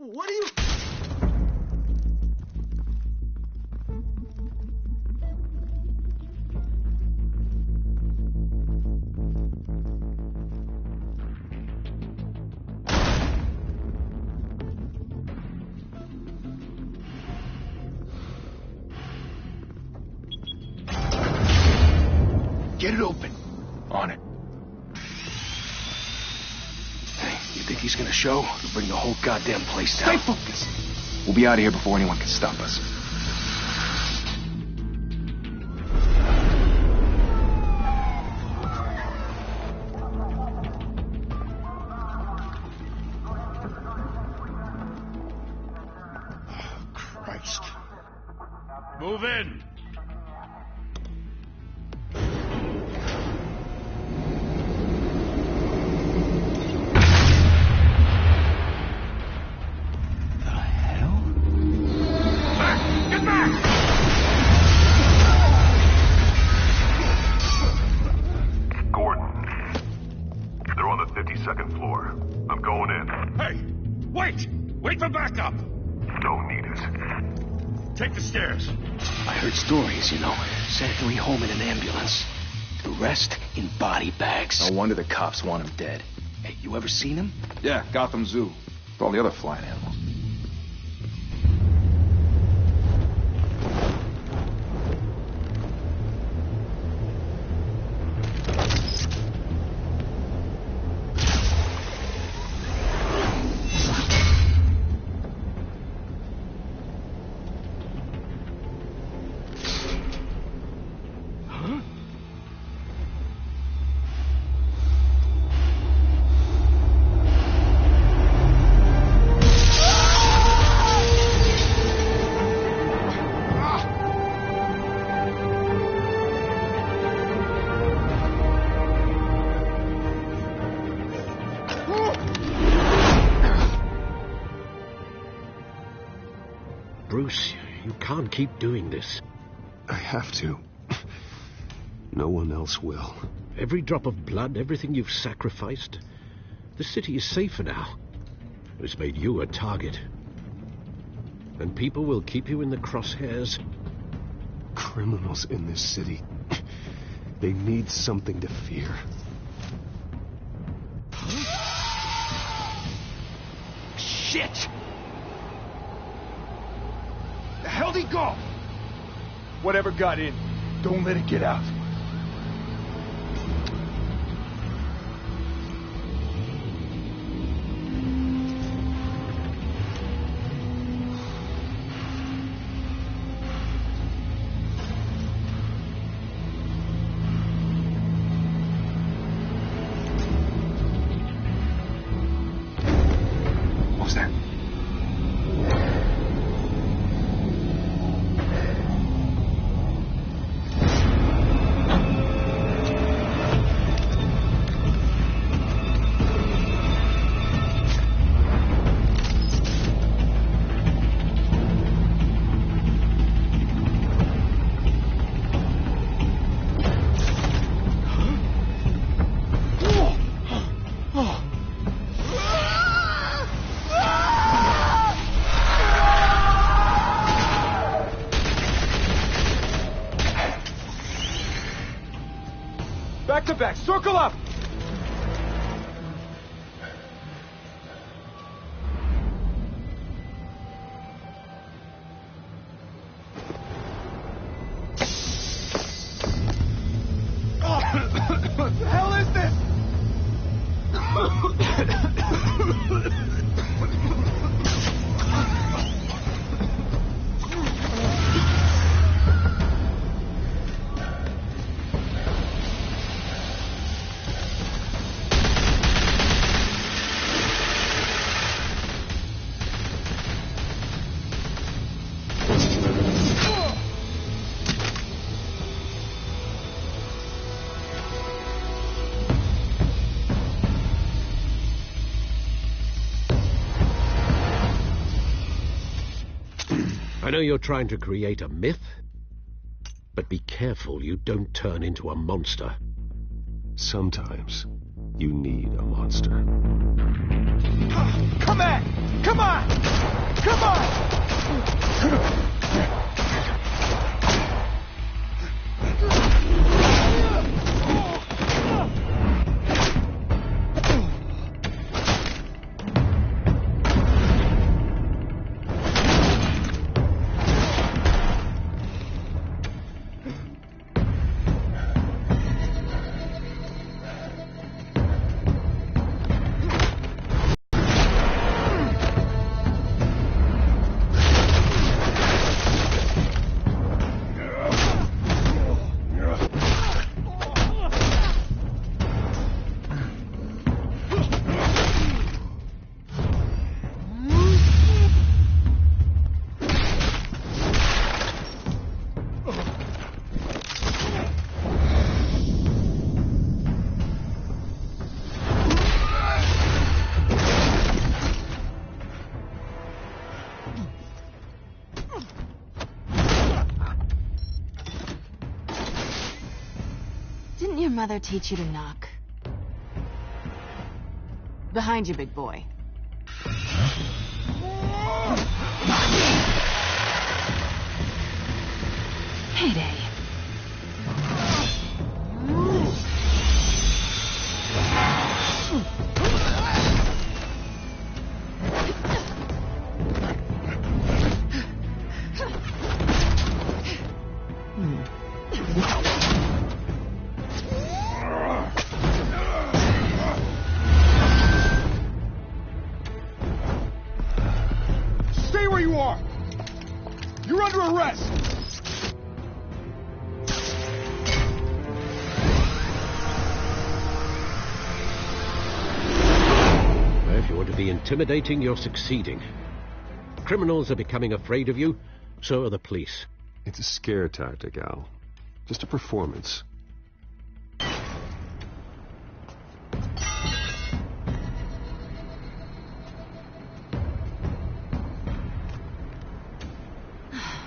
What are you... Get it open. On it. You think he's gonna show? He'll bring the whole goddamn place down. Stay focused. We'll be out of here before anyone can stop us. Oh, Christ. Move in. Wait for backup! Don't need it. Take the stairs. I heard stories, you know. Sent 3 home in an ambulance. The rest in body bags. No wonder the cops want him dead. Hey, you ever seen him? Yeah, Gotham Zoo. With all the other flying animals. Bruce, you can't keep doing this. I have to. No one else will. Every drop of blood, everything you've sacrificed. The city is safer now. It's made you a target. And people will keep you in the crosshairs. Criminals in this city. They need something to fear. Shit! The hell'd he go? Whatever got in, don't let it get out. What was that? back! Circle up! What the hell is this? I know you're trying to create a myth, but be careful you don't turn into a monster. Sometimes you need a monster. Come on! Come on! Come on! Didn't your mother teach you to knock? Behind you, big boy. Heyday. Stay where you are! You're under arrest! If you want to be intimidating, you're succeeding. Criminals are becoming afraid of you, so are the police. It's a scare tactic, Al. Just a performance.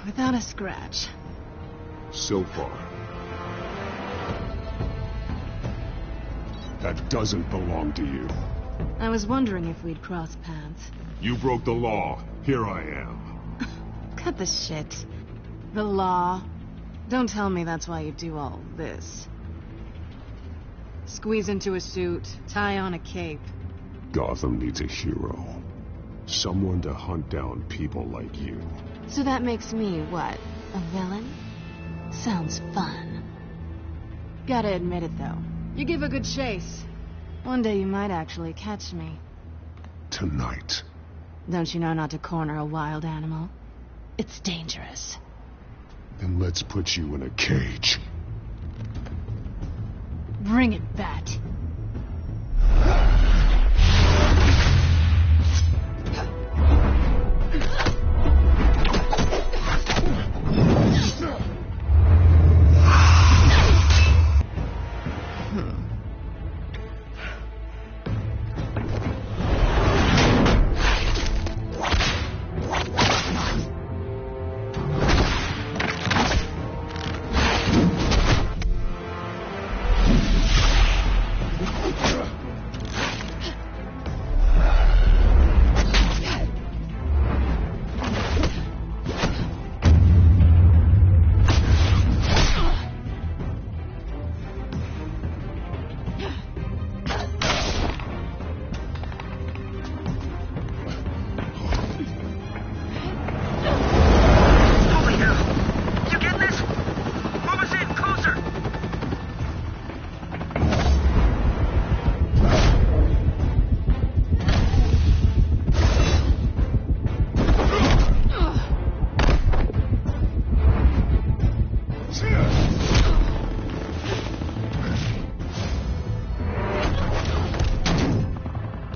Without a scratch. So far. That doesn't belong to you. I was wondering if we'd cross paths. You broke the law. Here I am. Cut the shit. The law. Don't tell me that's why you do all this. Squeeze into a suit, tie on a cape. Gotham needs a hero. Someone to hunt down people like you. So that makes me, what, a villain? Sounds fun. Gotta admit it, though. You give a good chase. One day you might actually catch me. Tonight. Don't you know not to corner a wild animal? It's dangerous. Then let's put you in a cage. Bring it, Bat.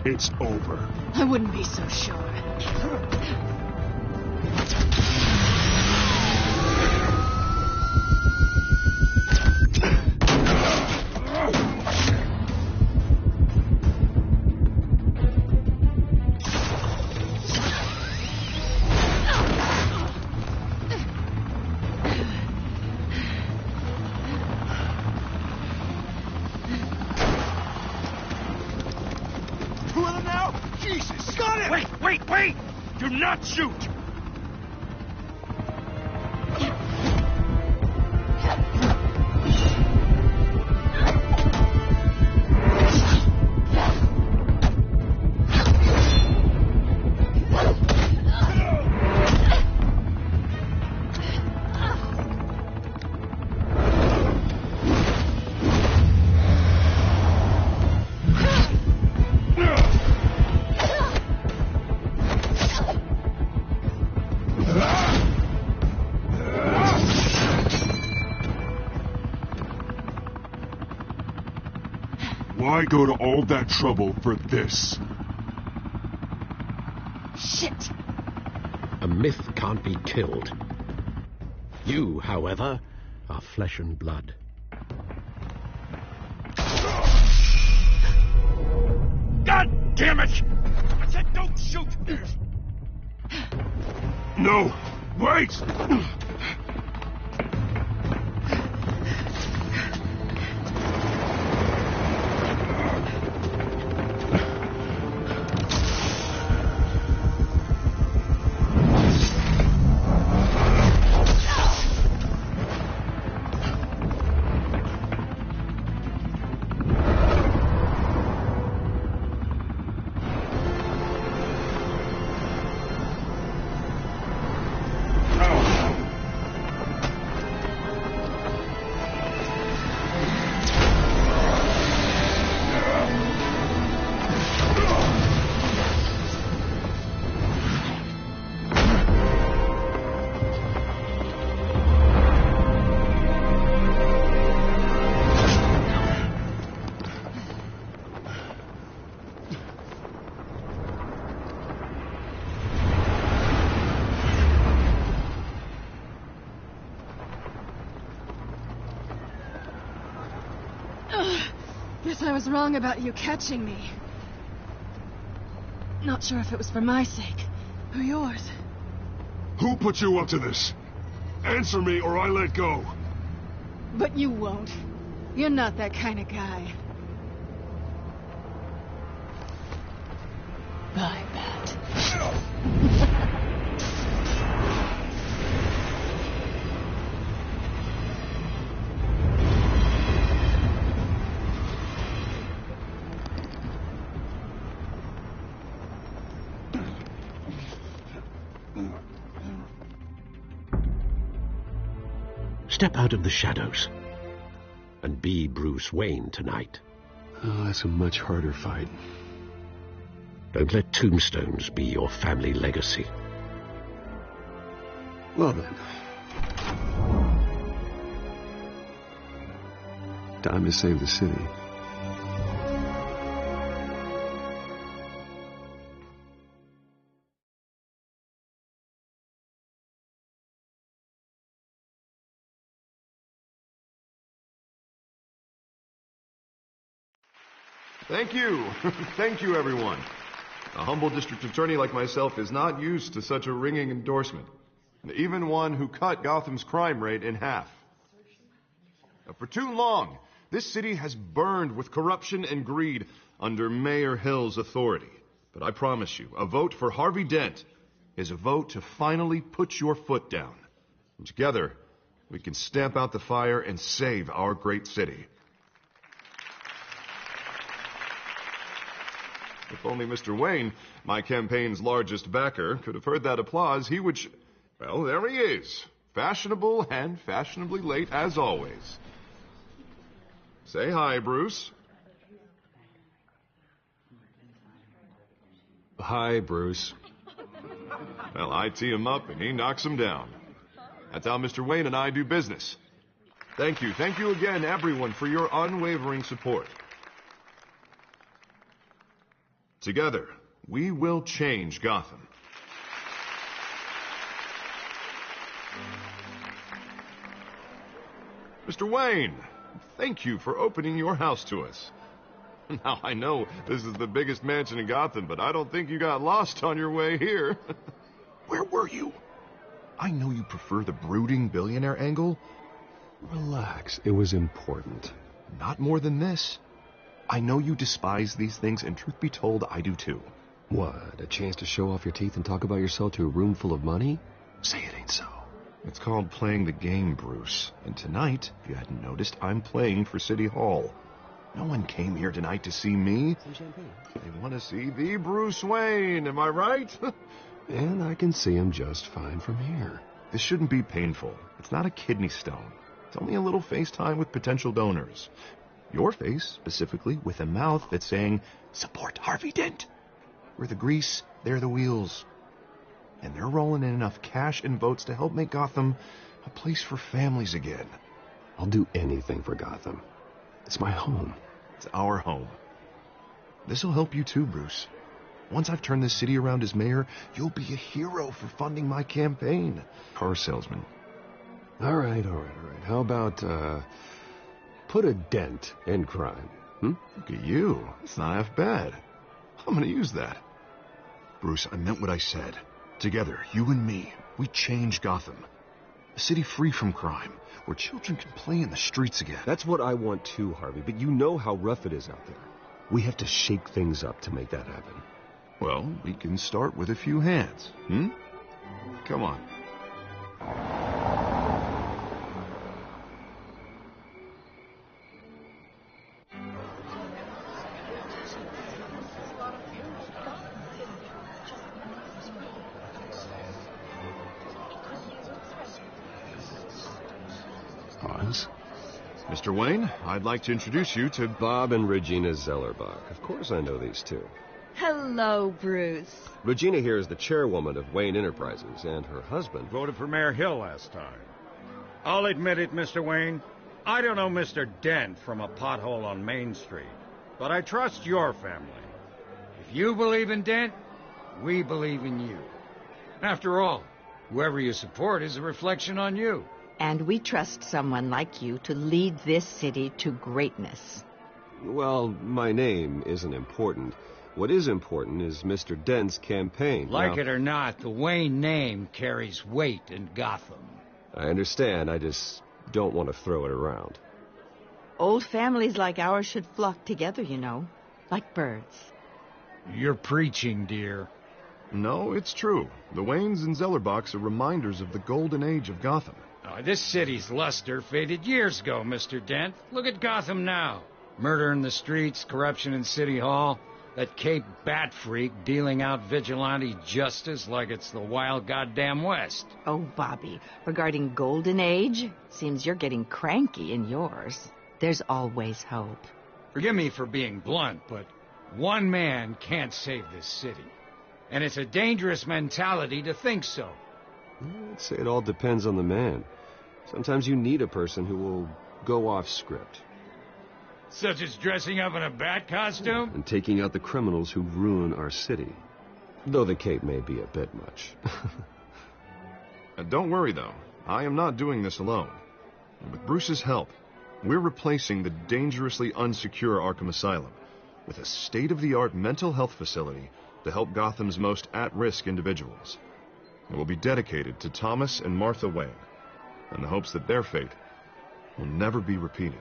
it's over. I wouldn't be so sure. Wait! Do not shoot! Why go to all that trouble for this? Shit! A myth can't be killed. You, however, are flesh and blood. God damn it! I said don't shoot! No! Wait! Guess I was wrong about you catching me. Not sure if it was for my sake or yours. Who put you up to this? Answer me or I let go. But you won't. You're not that kind of guy. Bye, Bat. Step out of the shadows and be Bruce Wayne tonight. Oh, that's a much harder fight. Don't let tombstones be your family legacy. Well then. Time to save the city. Thank you. Thank you, everyone. A humble district attorney like myself is not used to such a ringing endorsement. Even one who cut Gotham's crime rate in half. For too long, this city has burned with corruption and greed under Mayor Hill's authority. But I promise you, a vote for Harvey Dent is a vote to finally put your foot down. And together, we can stamp out the fire and save our great city. If only Mr. Wayne, my campaign's largest backer, could have heard that applause, he would... Well, there he is. Fashionable and fashionably late, as always. Say hi, Bruce. Hi, Bruce. Well, I tee him up and he knocks him down. That's how Mr. Wayne and I do business. Thank you. Thank you again, everyone, for your unwavering support. Together, we will change Gotham. Mr. Wayne, thank you for opening your house to us. Now, I know this is the biggest mansion in Gotham, but I don't think you got lost on your way here. Where were you? I know you prefer the brooding billionaire angle. Relax, it was important. Not more than this. I know you despise these things, and truth be told, I do too. What, a chance to show off your teeth and talk about yourself to a room full of money? Say it ain't so. It's called playing the game, Bruce. And tonight, if you hadn't noticed, I'm playing for City Hall. No one came here tonight to see me. Some champagne. They want to see the Bruce Wayne, am I right? And I can see him just fine from here. This shouldn't be painful. It's not a kidney stone. It's only a little FaceTime with potential donors. Your face, specifically, with a mouth that's saying, support Harvey Dent. We're the grease, they're the wheels. And they're rolling in enough cash and votes to help make Gotham a place for families again. I'll do anything for Gotham. It's my home. It's our home. This'll help you too, Bruce. Once I've turned this city around as mayor, you'll be a hero for funding my campaign. Car salesman. All right. How about, put a dent in crime, Look at you. It's not half bad. I'm gonna use that. Bruce, I meant what I said. Together, you and me, we change Gotham. A city free from crime, where children can play in the streets again. That's what I want too, Harvey, but you know how rough it is out there. We have to shake things up to make that happen. Well, we can start with a few hands, Come on. Mr. Wayne, I'd like to introduce you to Bob and Regina Zellerbach. Of course I know these two. Hello, Bruce. Regina here is the chairwoman of Wayne Enterprises, and her husband... Voted for Mayor Hill last time. I'll admit it, Mr. Wayne. I don't know Mr. Dent from a pothole on Main Street, but I trust your family. If you believe in Dent, we believe in you. After all, whoever you support is a reflection on you. And we trust someone like you to lead this city to greatness. Well, my name isn't important. What is important is Mr. Dent's campaign. Like it or not, the Wayne name carries weight in Gotham. I understand. I just don't want to throw it around. Old families like ours should flock together, you know, like birds. You're preaching, dear. No, it's true. The Waynes and Zellerbachs are reminders of the golden age of Gotham. Oh, this city's luster faded years ago, Mr. Dent. Look at Gotham now. Murder in the streets, corruption in City Hall, that Cape Bat freak dealing out vigilante justice like it's the wild goddamn West. Oh, Bobby, regarding Golden Age, seems you're getting cranky in yours. There's always hope. Forgive me for being blunt, but one man can't save this city. And it's a dangerous mentality to think so. I'd say it all depends on the man. Sometimes you need a person who will go off script. Such as dressing up in a bat costume? And taking out the criminals who ruin our city. Though the cape may be a bit much. Don't worry, though. I am not doing this alone. With Bruce's help, we're replacing the dangerously unsecure Arkham Asylum with a state-of-the-art mental health facility to help Gotham's most at-risk individuals. It will be dedicated to Thomas and Martha Wayne, in the hopes that their fate will never be repeated.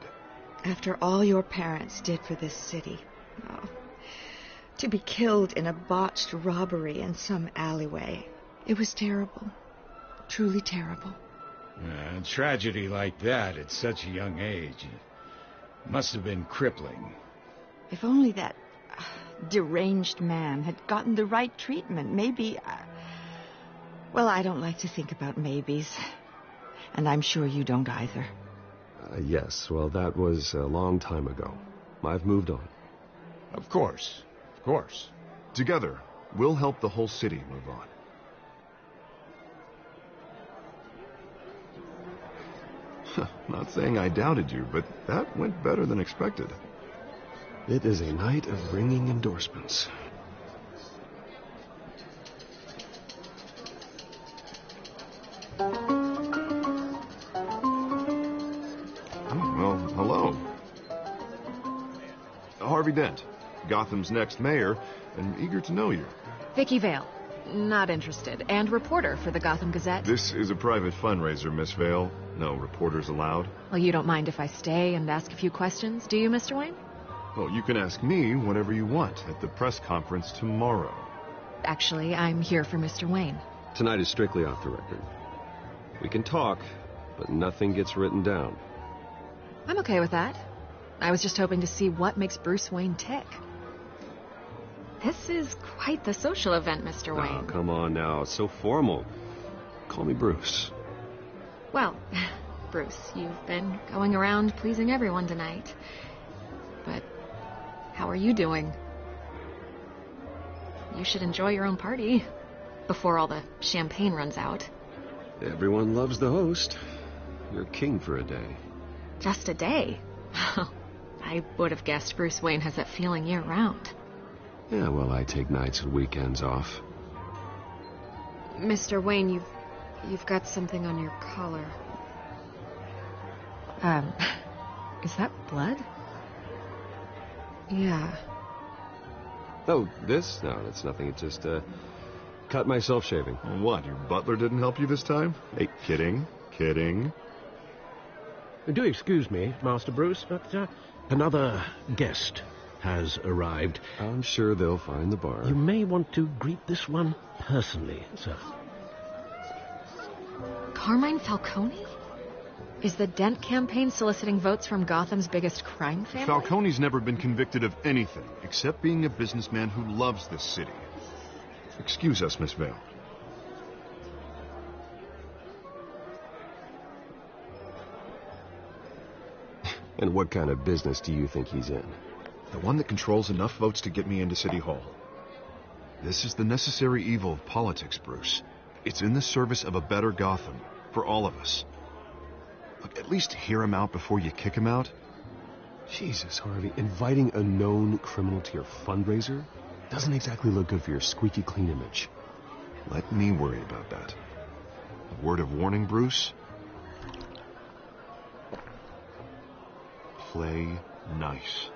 After all your parents did for this city, to be killed in a botched robbery in some alleyway, it was terrible. Truly terrible. A tragedy like that at such a young age must have been crippling. If only that deranged man had gotten the right treatment, maybe... Well, I don't like to think about maybes. And I'm sure you don't either. Yes, well, that was a long time ago. I've moved on. Of course. Of course. Together, we'll help the whole city move on. Not saying I doubted you, but that went better than expected. It is a night of ringing endorsements. Dent, Gotham's next mayor, and eager to know you. Vicky Vale. Not interested. And reporter for the Gotham Gazette. This is a private fundraiser, Miss Vale. No reporters allowed. Well, you don't mind if I stay and ask a few questions, do you, Mr. Wayne? Well, you can ask me whatever you want at the press conference tomorrow. Actually, I'm here for Mr. Wayne. Tonight is strictly off the record. We can talk, but nothing gets written down. I'm okay with that. I was just hoping to see what makes Bruce Wayne tick. This is quite the social event, Mr. Wayne. Oh, come on now. It's so formal. Call me Bruce. Well, Bruce, you've been going around pleasing everyone tonight. But how are you doing? You should enjoy your own party before all the champagne runs out. Everyone loves the host. You're king for a day. Just a day? I would have guessed Bruce Wayne has that feeling year-round. Yeah, well, I take nights and weekends off. Mr. Wayne, you've got something on your collar. Is that blood? Yeah. Oh, this? No, that's nothing. It just, cut myself shaving. What, your butler didn't help you this time? Hey, kidding. Do excuse me, Master Bruce, but another guest has arrived. I'm sure they'll find the bar. You may want to greet this one personally, sir. Carmine Falcone? Is the Dent campaign soliciting votes from Gotham's biggest crime family? Falcone's never been convicted of anything except being a businessman who loves this city. Excuse us, Miss Vale. And what kind of business do you think he's in? The one that controls enough votes to get me into City Hall. This is the necessary evil of politics, Bruce. It's in the service of a better Gotham, for all of us. Look, at least hear him out before you kick him out. Jesus, Harvey, inviting a known criminal to your fundraiser doesn't exactly look good for your squeaky clean image. Let me worry about that. A word of warning, Bruce? Play nice.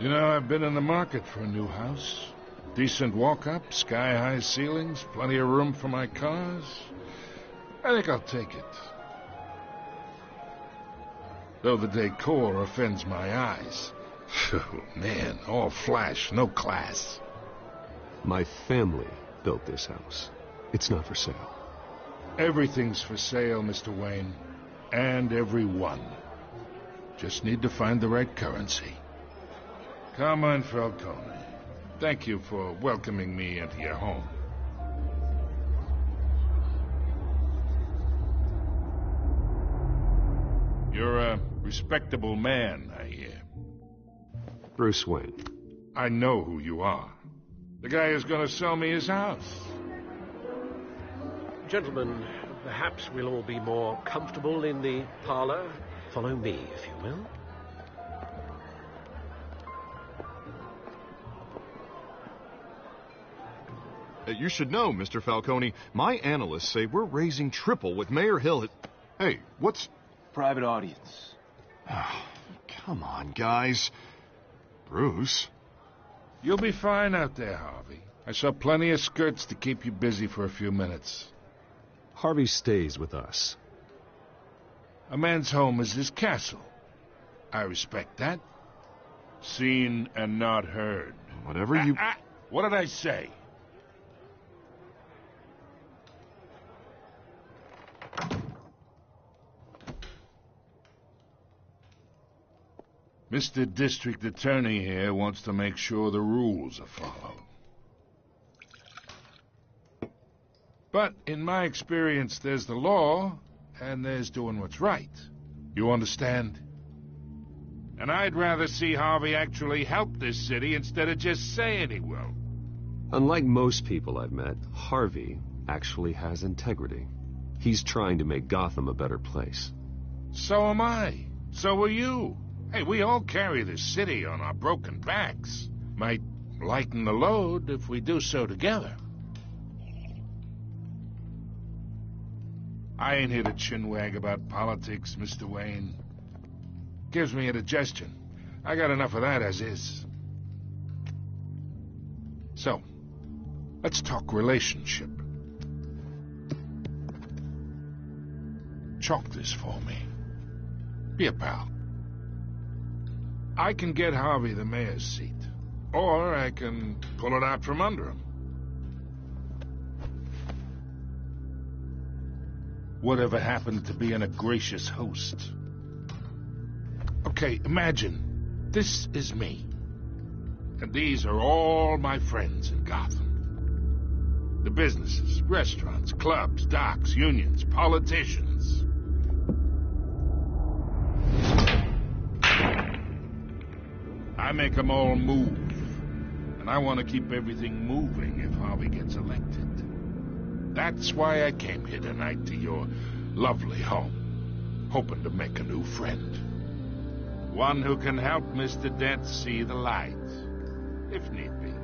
You know, I've been in the market for a new house. Decent walk-up, sky-high ceilings, plenty of room for my cars. I think I'll take it. Though the decor offends my eyes. Oh, man, all flash, no class. My family built this house. It's not for sale. Everything's for sale, Mr. Wayne. And everyone. Just need to find the right currency. Carmine Falcone, thank you for welcoming me into your home. You're a respectable man, I hear. Bruce Wayne. I know who you are. The guy who's going to sell me his house. Gentlemen, perhaps we'll all be more comfortable in the parlor. Follow me, if you will. You should know, Mr. Falcone, my analysts say we're raising triple with Mayor Hill. Hey, what's... Private audience. Oh, come on, guys. Bruce? You'll be fine out there, Harvey. I saw plenty of skirts to keep you busy for a few minutes. Harvey stays with us. A man's home is his castle. I respect that. Seen and not heard. Whatever you... What did I say? Mr. District Attorney here wants to make sure the rules are followed. But in my experience, there's the law, and there's doing what's right. You understand? And I'd rather see Harvey actually help this city instead of just saying he will. Unlike most people I've met, Harvey actually has integrity. He's trying to make Gotham a better place. So am I. So are you. Hey, we all carry this city on our broken backs. Might lighten the load if we do so together. I ain't here to chinwag about politics, Mr. Wayne. Gives me indigestion. I got enough of that as is. So, let's talk relationship. Chalk this for me. Be a pal. I can get Harvey the mayor's seat, or I can pull it out from under him. Whatever happened to being a gracious host? Okay, imagine, this is me. And these are all my friends in Gotham. The businesses, restaurants, clubs, docks, unions, politicians. I make them all move. And I want to keep everything moving if Harvey gets elected. That's why I came here tonight to your lovely home, hoping to make a new friend. One who can help Mr. Dent see the light, if need be.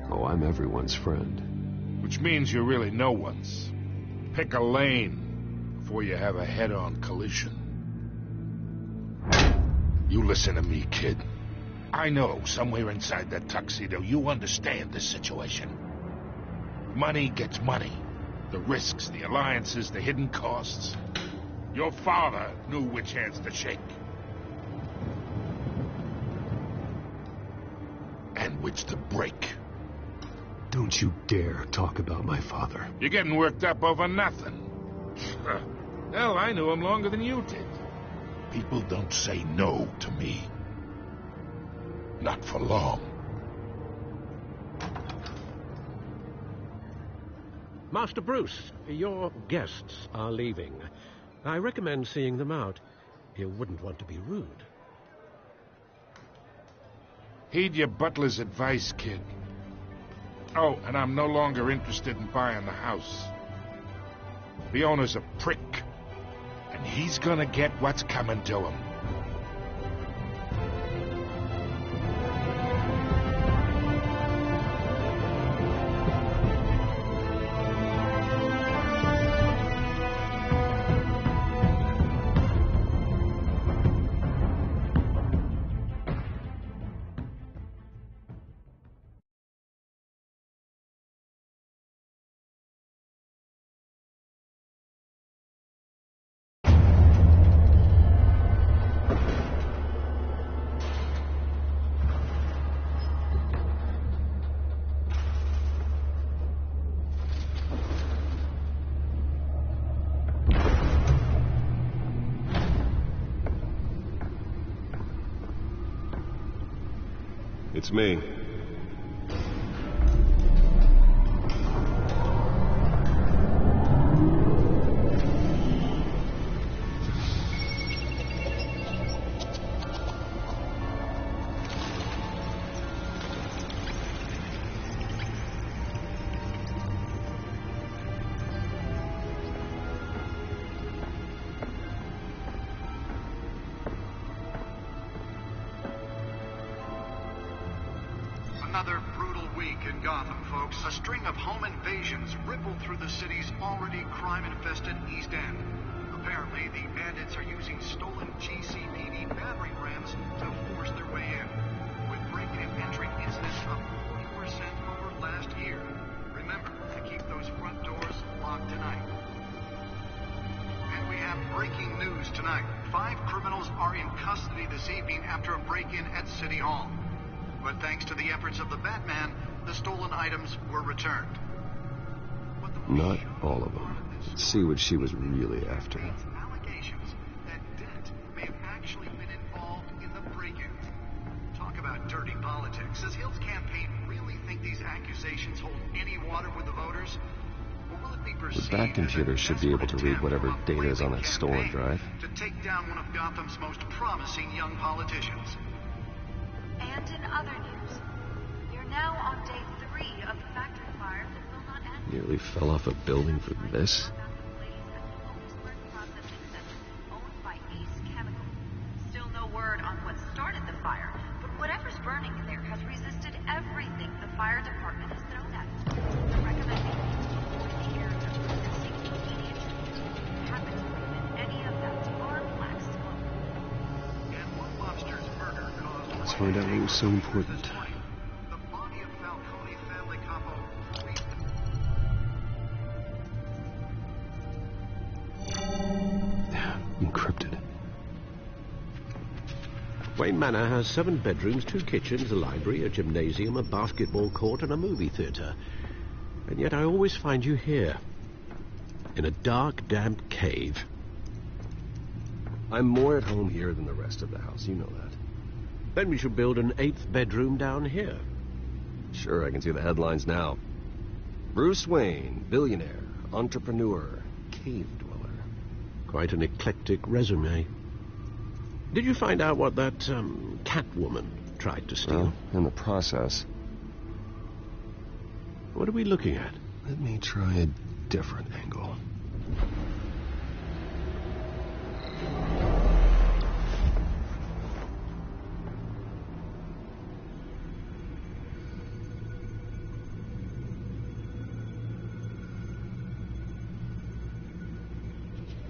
Oh, I'm everyone's friend. Which means you're really no one's. Pick a lane before you have a head-on collision. You listen to me, kid. I know somewhere inside that tuxedo you understand this situation. Money gets money. The risks, the alliances, the hidden costs. Your father knew which hands to shake. And which to break. Don't you dare talk about my father. You're getting worked up over nothing. Hell, I knew him longer than you did. People don't say no to me. Not for long. Master Bruce, your guests are leaving. I recommend seeing them out. You wouldn't want to be rude. Heed your butler's advice, kid. Oh, and I'm no longer interested in buying the house. The owner's a prick, and he's gonna get what's coming to him. It's me. Another brutal week in Gotham, folks. A string of home invasions rippled through the city's already crime-infested East End. Apparently, the bandits are using stolen GCPD battering rams to force their way in, with break-in and entry incidents up 40% over last year. Remember to keep those front doors locked tonight. And we have breaking news tonight. 5 criminals are in custody this evening after a break-in at City Hall. But thanks to the efforts of the Batman, the stolen items were returned. Not all of them. Let's see what she was really after. Allegations that Dent may have actually been involved in the break-in. Talk about dirty politics. Does Hill's campaign really think these accusations hold any water with the voters? Or will it be perceived The Bat-computer should be able to read whatever data is on that stolen drive. To take down one of Gotham's most promising young politicians? And in other news, we are now on day 3 of the factory fire that will not end. Nearly fell off a building for this. Still no word on what started the fire, but whatever's burning in there has resisted everything the fire department has thrown at it. Recommending people avoid the area and seek immediate treatment. Happen to breathe in any of that dark black smoke. find out what was so important. The body of Falcone family capo. Encrypted. Wayne Manor has 7 bedrooms, 2 kitchens, a library, a gymnasium, a basketball court, and a movie theatre. And yet I always find you here, in a dark, damp cave. I'm more at home here than the rest of the house, you know that. Then we should build an 8th bedroom down here. Sure, I can see the headlines now. Bruce Wayne, billionaire, entrepreneur, cave dweller. Quite an eclectic resume. Did you find out what that, Catwoman tried to steal? Well, in the process. What are we looking at? Let me try a different angle.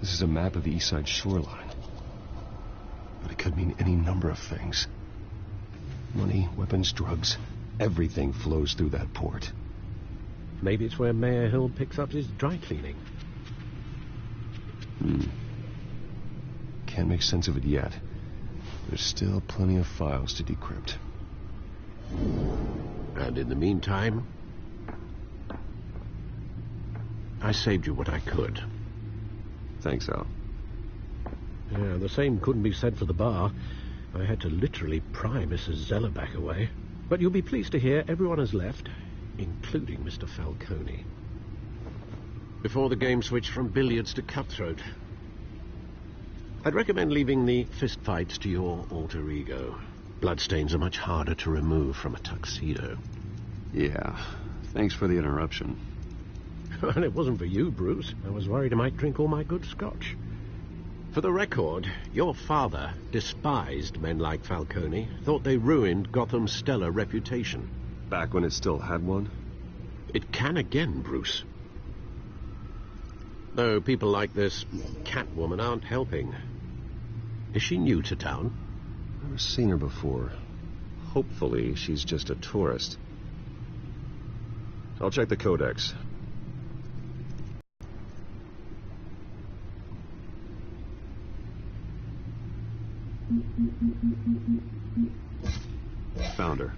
This is a map of the East Side shoreline. But it could mean any number of things. Money, weapons, drugs, everything flows through that port. Maybe it's where Mayor Hill picks up his dry cleaning. Can't make sense of it yet. There's still plenty of files to decrypt. And in the meantime, I saved you what I could. Thanks, Al. Yeah, the same couldn't be said for the bar. I had to literally pry Mrs. Zellerback away. But you'll be pleased to hear everyone has left, including Mr. Falcone. Before the game switched from billiards to cutthroat. I'd recommend leaving the fistfights to your alter ego. Bloodstains are much harder to remove from a tuxedo. Yeah, thanks for the interruption. And it wasn't for you, Bruce. I was worried I might drink all my good scotch. For the record, your father despised men like Falcone, thought they ruined Gotham's stellar reputation. Back when it still had one? It can again, Bruce. Though people like this Catwoman aren't helping. Is she new to town? Never seen her before. Hopefully she's just a tourist. I'll check the codex. Found her.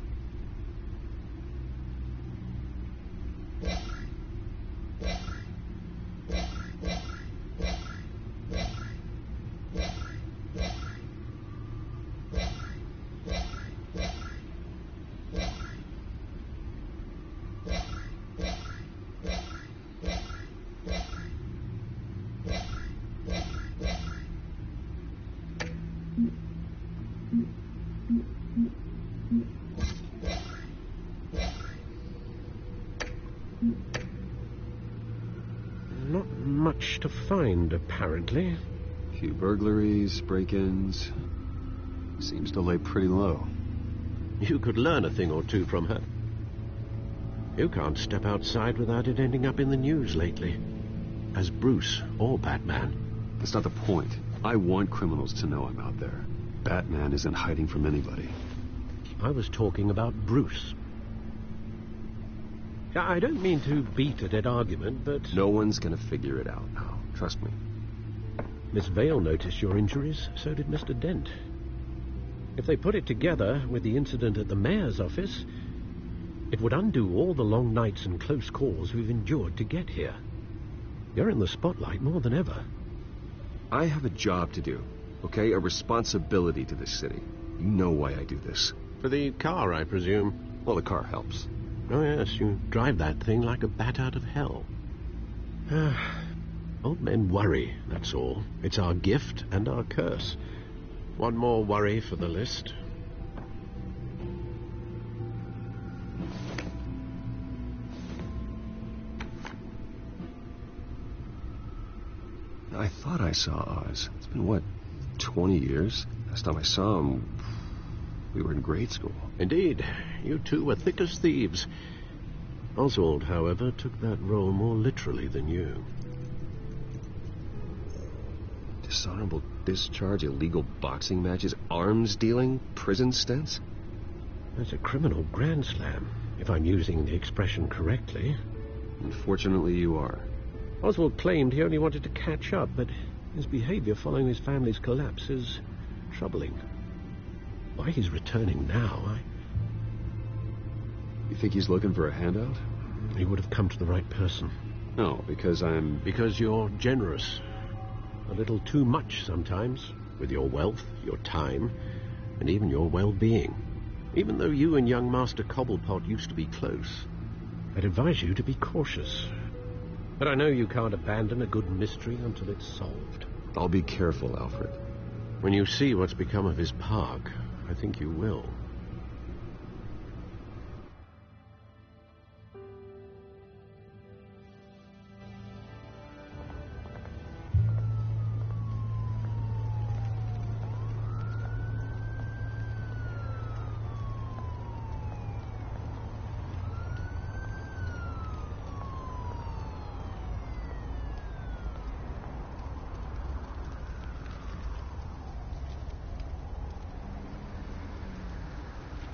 Not much to find, apparently. Few burglaries, break-ins. Seems to lay pretty low. You could learn a thing or two from her. You can't step outside without it ending up in the news lately. As Bruce or Batman. That's not the point. I want criminals to know I'm out there. Batman isn't hiding from anybody. I was talking about Bruce. I don't mean to beat a dead argument, but... No one's gonna figure it out now. Trust me. Miss Vale noticed your injuries, so did Mr. Dent. If they put it together with the incident at the mayor's office, it would undo all the long nights and close calls we've endured to get here. You're in the spotlight more than ever. I have a job to do, okay? A responsibility to this city. You know why I do this. For the car, I presume. Well, the car helps. Oh, yes, you drive that thing like a bat out of hell. Old men worry, that's all. It's our gift and our curse. One more worry for the list. I thought I saw Oz. It's been, what, 20 years? Last time I saw him, we were in grade school. Indeed. You two were thick as thieves. Oswald, however, took that role more literally than you. Dishonorable discharge, illegal boxing matches, arms dealing, prison stints? That's a criminal grand slam, if I'm using the expression correctly. Unfortunately, you are. Oswald claimed he only wanted to catch up, but his behavior following his family's collapse is troubling. Why he's returning now, You think he's looking for a handout? He would have come to the right person. No, because I'm... Because you're generous. A little too much sometimes, with your wealth, your time, and even your well-being. Even though you and young Master Cobblepot used to be close, I'd advise you to be cautious. But I know you can't abandon a good mystery until it's solved. I'll be careful, Alfred. When you see what's become of his park, I think you will.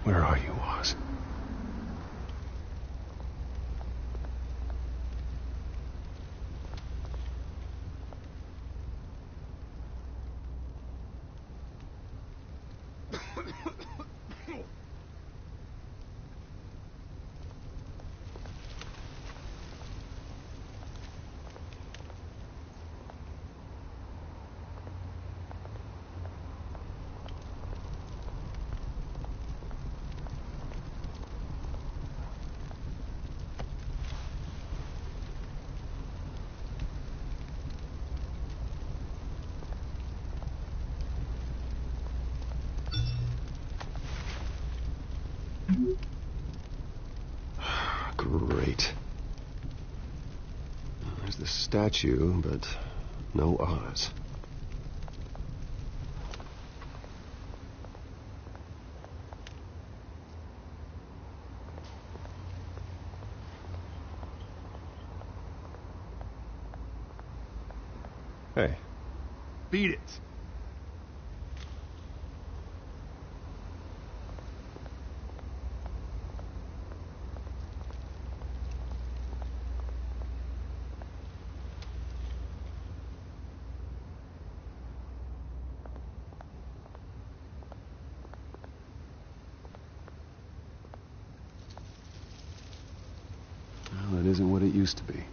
Where are you, Oz? Great. There's the statue, but no Oz. Hey. Beat it. Well, it isn't what it used to be.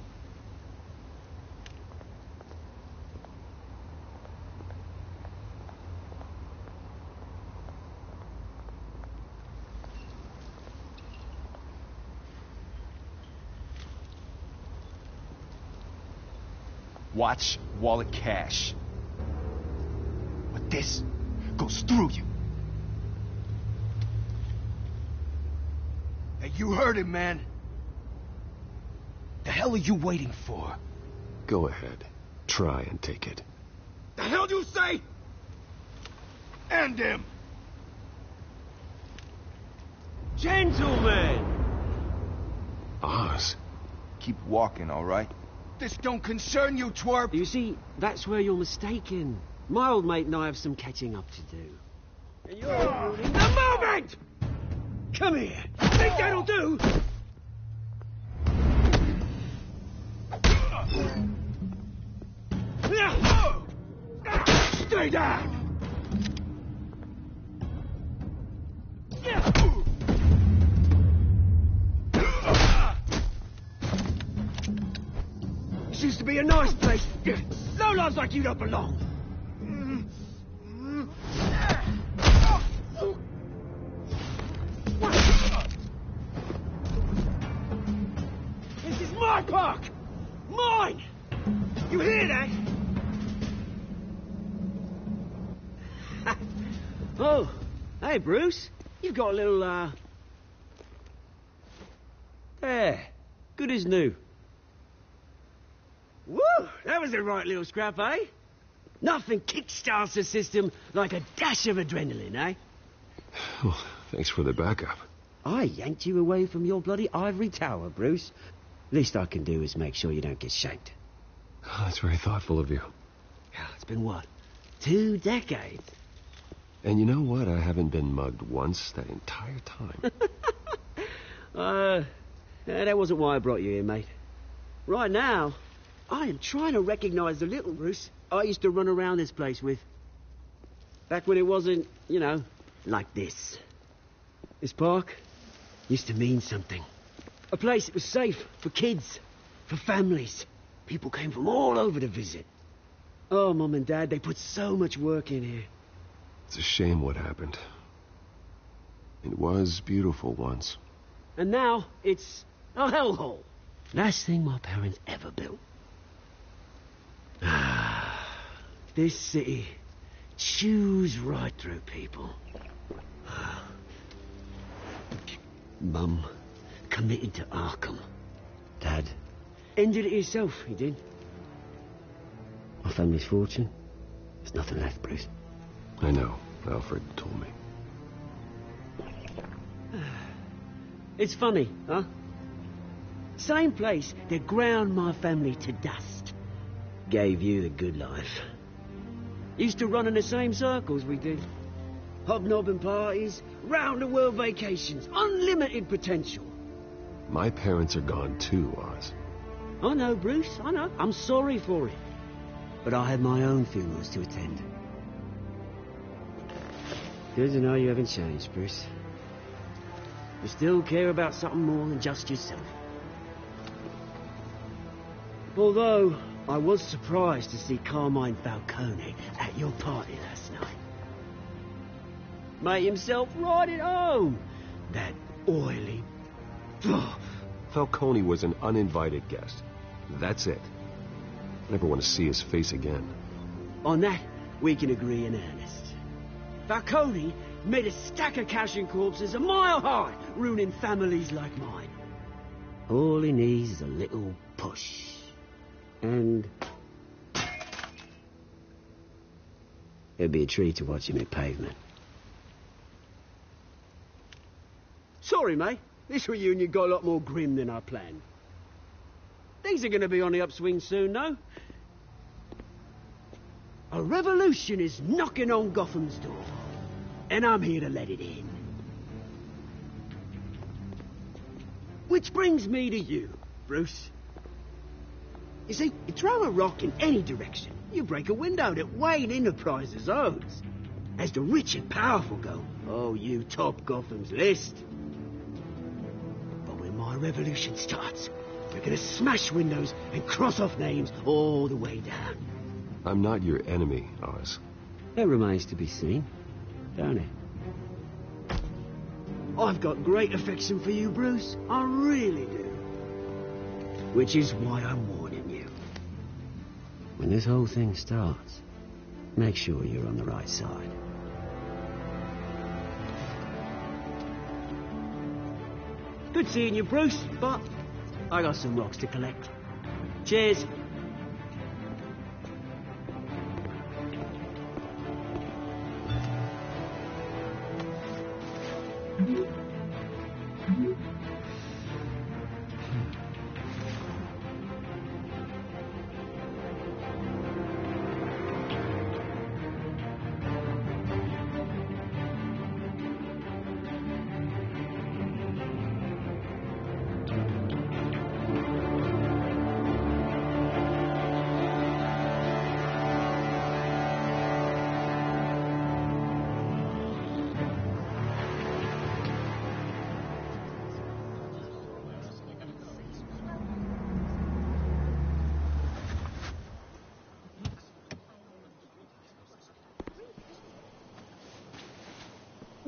Watch wallet cash. But this goes through you. Hey, you heard it, man. The hell are you waiting for? Go ahead. Try and take it. The hell do you say? End him! Gentlemen! Oz. Keep walking, all right? This don't concern you, twerp! You see, that's where you're mistaken. My old mate and I have some catching up to do. And you're ruining the moment! Come here! Think that'll do? Stay down! This used to be a nice place. Lowlifes like you don't belong. This is my park! Mine! You hear that? Oh, hey, Bruce. You've got a little, There. Good as new. Woo! That was a right little scrap, eh? Nothing kickstarts the system like a dash of adrenaline, eh? Well, thanks for the backup. I yanked you away from your bloody ivory tower, Bruce. Least I can do is make sure you don't get shanked. Oh, that's very thoughtful of you. It's been what? 2 decades? And you know what? I haven't been mugged once that entire time. That wasn't why I brought you here, mate. Right now, I am trying to recognize the little Bruce I used to run around this place with. Back when it wasn't, you know, like this. This park used to mean something. A place that was safe for kids, for families. People came from all over to visit. Oh, Mum and Dad, they put so much work in here. It's a shame what happened. It was beautiful once. And now it's a hellhole. Last thing my parents ever built. This city chews right through people. Mum committed to Arkham. Dad ended it himself, he did. My family's fortune, there's nothing left, Bruce. I know. Alfred told me. It's funny, huh? Same place that ground my family to dust. Gave you the good life. Used to run in the same circles we did. Hobnobbing parties, round-the-world vacations, unlimited potential. My parents are gone too, Oz. I know, Bruce, I know. I'm sorry for it. But I had my own funerals to attend. Good to know you haven't changed, Bruce. You still care about something more than just yourself. Although, I was surprised to see Carmine Falcone at your party last night. Made himself right at home. That oily... Falcone was an uninvited guest. That's it. I never want to see his face again. On that, we can agree in earnest. Falcone made a stack of cash and corpses a mile high, ruining families like mine. All he needs is a little push. And... it'd be a treat to watch him hit pavement. Sorry, mate. This reunion got a lot more grim than I planned. Things are going to be on the upswing soon, though. A revolution is knocking on Gotham's door. And I'm here to let it in. Which brings me to you, Bruce. You see, you throw a rock in any direction, you break a window that Wayne Enterprises owns. As the rich and powerful go, oh, you top Gotham's list. But when my revolution starts, we're gonna smash windows and cross off names all the way down. I'm not your enemy, Oz. That remains to be seen, don't it? I've got great affection for you, Bruce. I really do. Which is why I'm warning you. When this whole thing starts, make sure you're on the right side. Good seeing you, Bruce, but I got some rocks to collect. Cheers.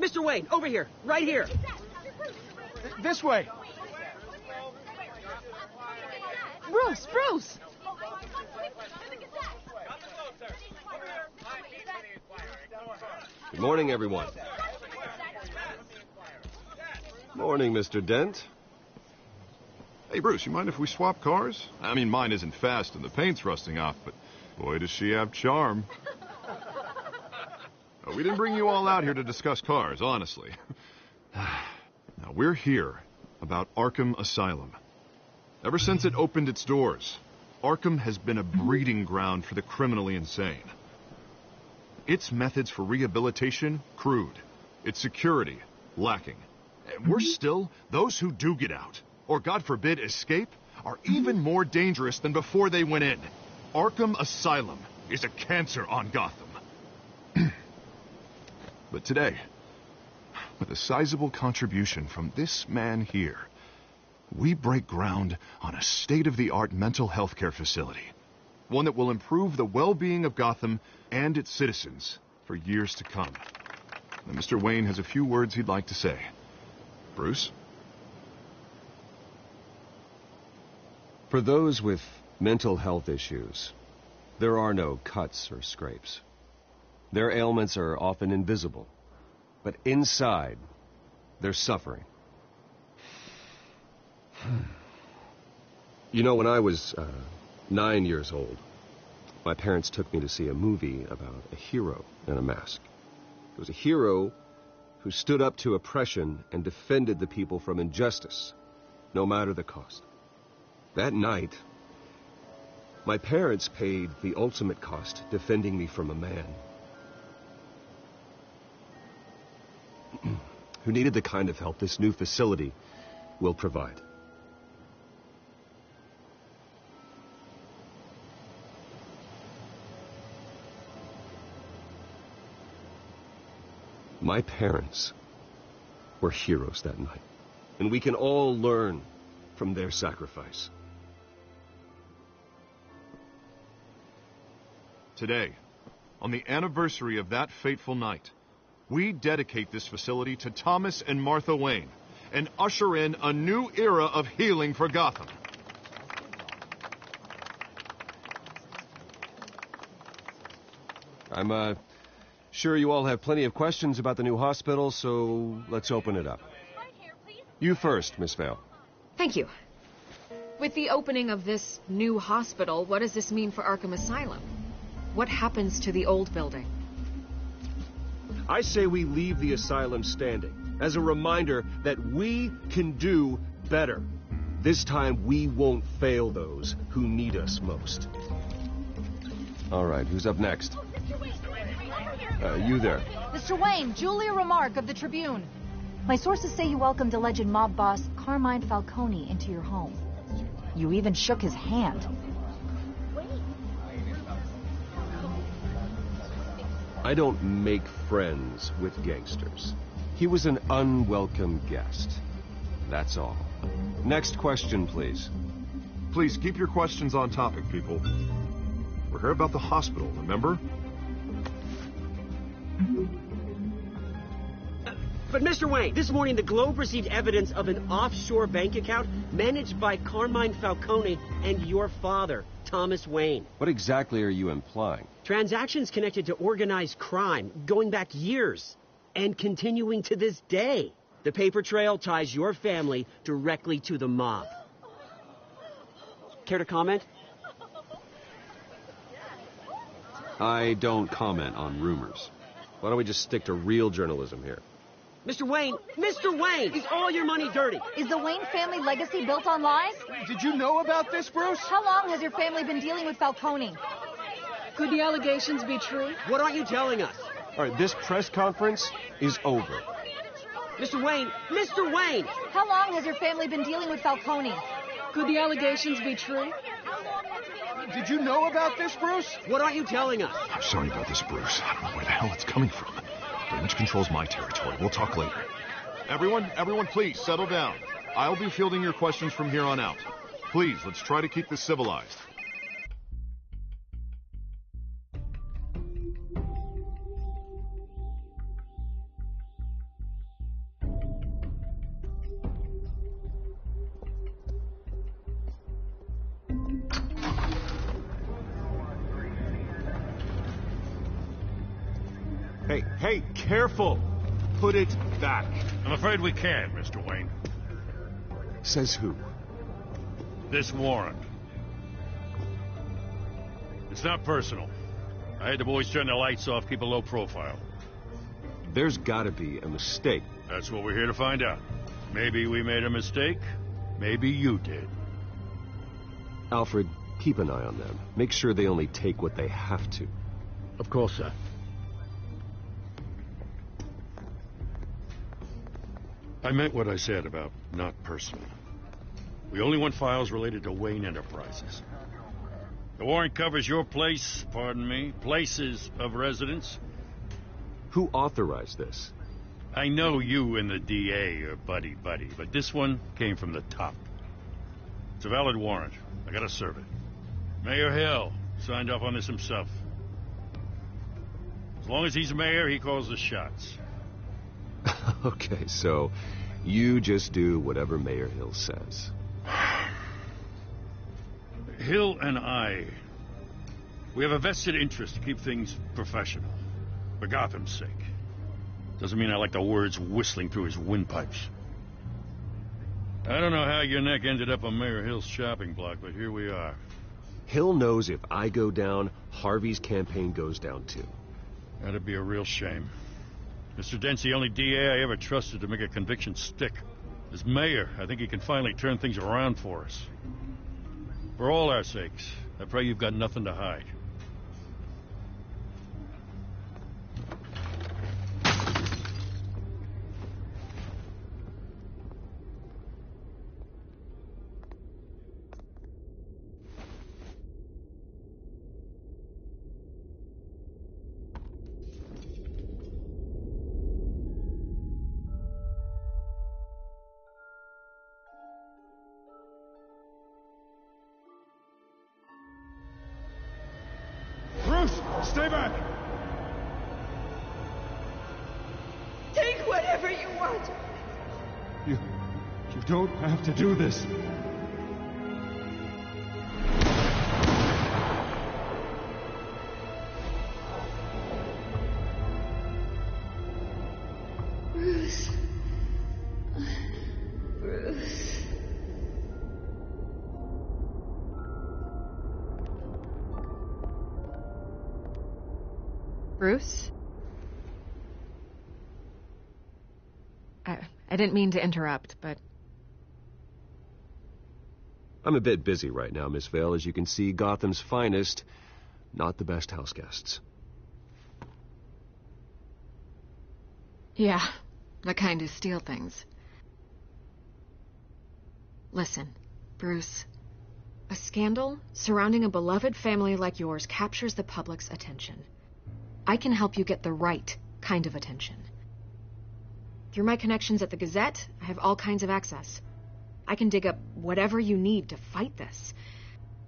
Mr. Wayne, over here. Right here. This way. Bruce, Bruce! Good morning, everyone. Morning, Mr. Dent. Hey, Bruce, you mind if we swap cars? I mean, mine isn't fast and the paint's rusting off, but boy, does she have charm. We didn't bring you all out here to discuss cars, honestly. Now, we're here about Arkham Asylum. Ever since it opened its doors, Arkham has been a breeding ground for the criminally insane. Its methods for rehabilitation, crude. Its security, lacking. And worse still, those who do get out, or God forbid escape, are even more dangerous than before they went in. Arkham Asylum is a cancer on Gotham. But today, with a sizable contribution from this man here, we break ground on a state-of-the-art mental health care facility. One that will improve the well-being of Gotham and its citizens for years to come. Now, Mr. Wayne has a few words he'd like to say. Bruce? For those with mental health issues, there are no cuts or scrapes. Their ailments are often invisible, but inside, they're suffering. You know, when I was 9 years old, my parents took me to see a movie about a hero in a mask. It was a hero who stood up to oppression and defended the people from injustice, no matter the cost. That night, my parents paid the ultimate cost defending me from a man who needed the kind of help this new facility will provide. My parents were heroes that night, and we can all learn from their sacrifice. Today, on the anniversary of that fateful night, we dedicate this facility to Thomas and Martha Wayne and usher in a new era of healing for Gotham. I'm sure you all have plenty of questions about the new hospital, so let's open it up. You first, Miss Vale. Thank you. With the opening of this new hospital, what does this mean for Arkham Asylum? What happens to the old building? I say we leave the asylum standing as a reminder that we can do better. This time we won't fail those who need us most. All right, who's up next? You there. Mr. Wayne, Julia Remark of the Tribune. My sources say you welcomed alleged mob boss Carmine Falcone into your home. You even shook his hand. I don't make friends with gangsters. He was an unwelcome guest. That's all. Next question, please. Please keep your questions on topic, people. We're here about the hospital, remember? But Mr. Wayne, this morning the Globe received evidence of an offshore bank account managed by Carmine Falcone and your father, Thomas Wayne. What exactly are you implying? Transactions connected to organized crime, going back years, and continuing to this day. The paper trail ties your family directly to the mob. Care to comment? I don't comment on rumors. Why don't we just stick to real journalism here? Mr. Wayne, is all your money dirty? Is the Wayne family legacy built on lies? Did you know about this, Bruce? How long has your family been dealing with Falcone? Could the allegations be true? What aren't you telling us? All right, this press conference is over. Mr. Wayne! How long has your family been dealing with Falcone? Could the allegations be true? Did you know about this, Bruce? What aren't you telling us? I'm sorry about this, Bruce. I don't know where the hell it's coming from. Damage control's my territory. We'll talk later. Everyone, please, settle down. I'll be fielding your questions from here on out. Please, let's try to keep this civilized. Hey, careful! Put it back. I'm afraid we can't, Mr. Wayne. Says who? This warrant. It's not personal. I had the boys turn the lights off, keep a low profile. There's gotta be a mistake. That's what we're here to find out. Maybe we made a mistake. Maybe you did. Alfred, keep an eye on them. Make sure they only take what they have to. Of course, sir. I meant what I said about not personal. We only want files related to Wayne Enterprises. The warrant covers your place, pardon me, places of residence. Who authorized this? I know you and the DA are buddy-buddy, but this one came from the top. It's a valid warrant. I gotta serve it. Mayor Hill signed off on this himself. As long as he's mayor, he calls the shots. Okay, so you just do whatever Mayor Hill says. Hill and I, we have a vested interest to keep things professional. For Gotham's sake. Doesn't mean I like the words whistling through his windpipes. I don't know how your neck ended up on Mayor Hill's shopping block, but here we are. Hill knows if I go down, Harvey's campaign goes down too. That'd be a real shame. Mr. Dent's the only DA I ever trusted to make a conviction stick. As mayor, I think he can finally turn things around for us. For all our sakes, I pray you've got nothing to hide. Stay back! Take whatever you want. You don't have to do this. Bruce. Bruce. Bruce? I didn't mean to interrupt, but... I'm a bit busy right now, Miss Vale. As you can see, Gotham's finest, not the best house guests. Yeah, the kind who steal things. Listen, Bruce. A scandal surrounding a beloved family like yours captures the public's attention. I can help you get the right kind of attention. Through my connections at the Gazette, I have all kinds of access. I can dig up whatever you need to fight this.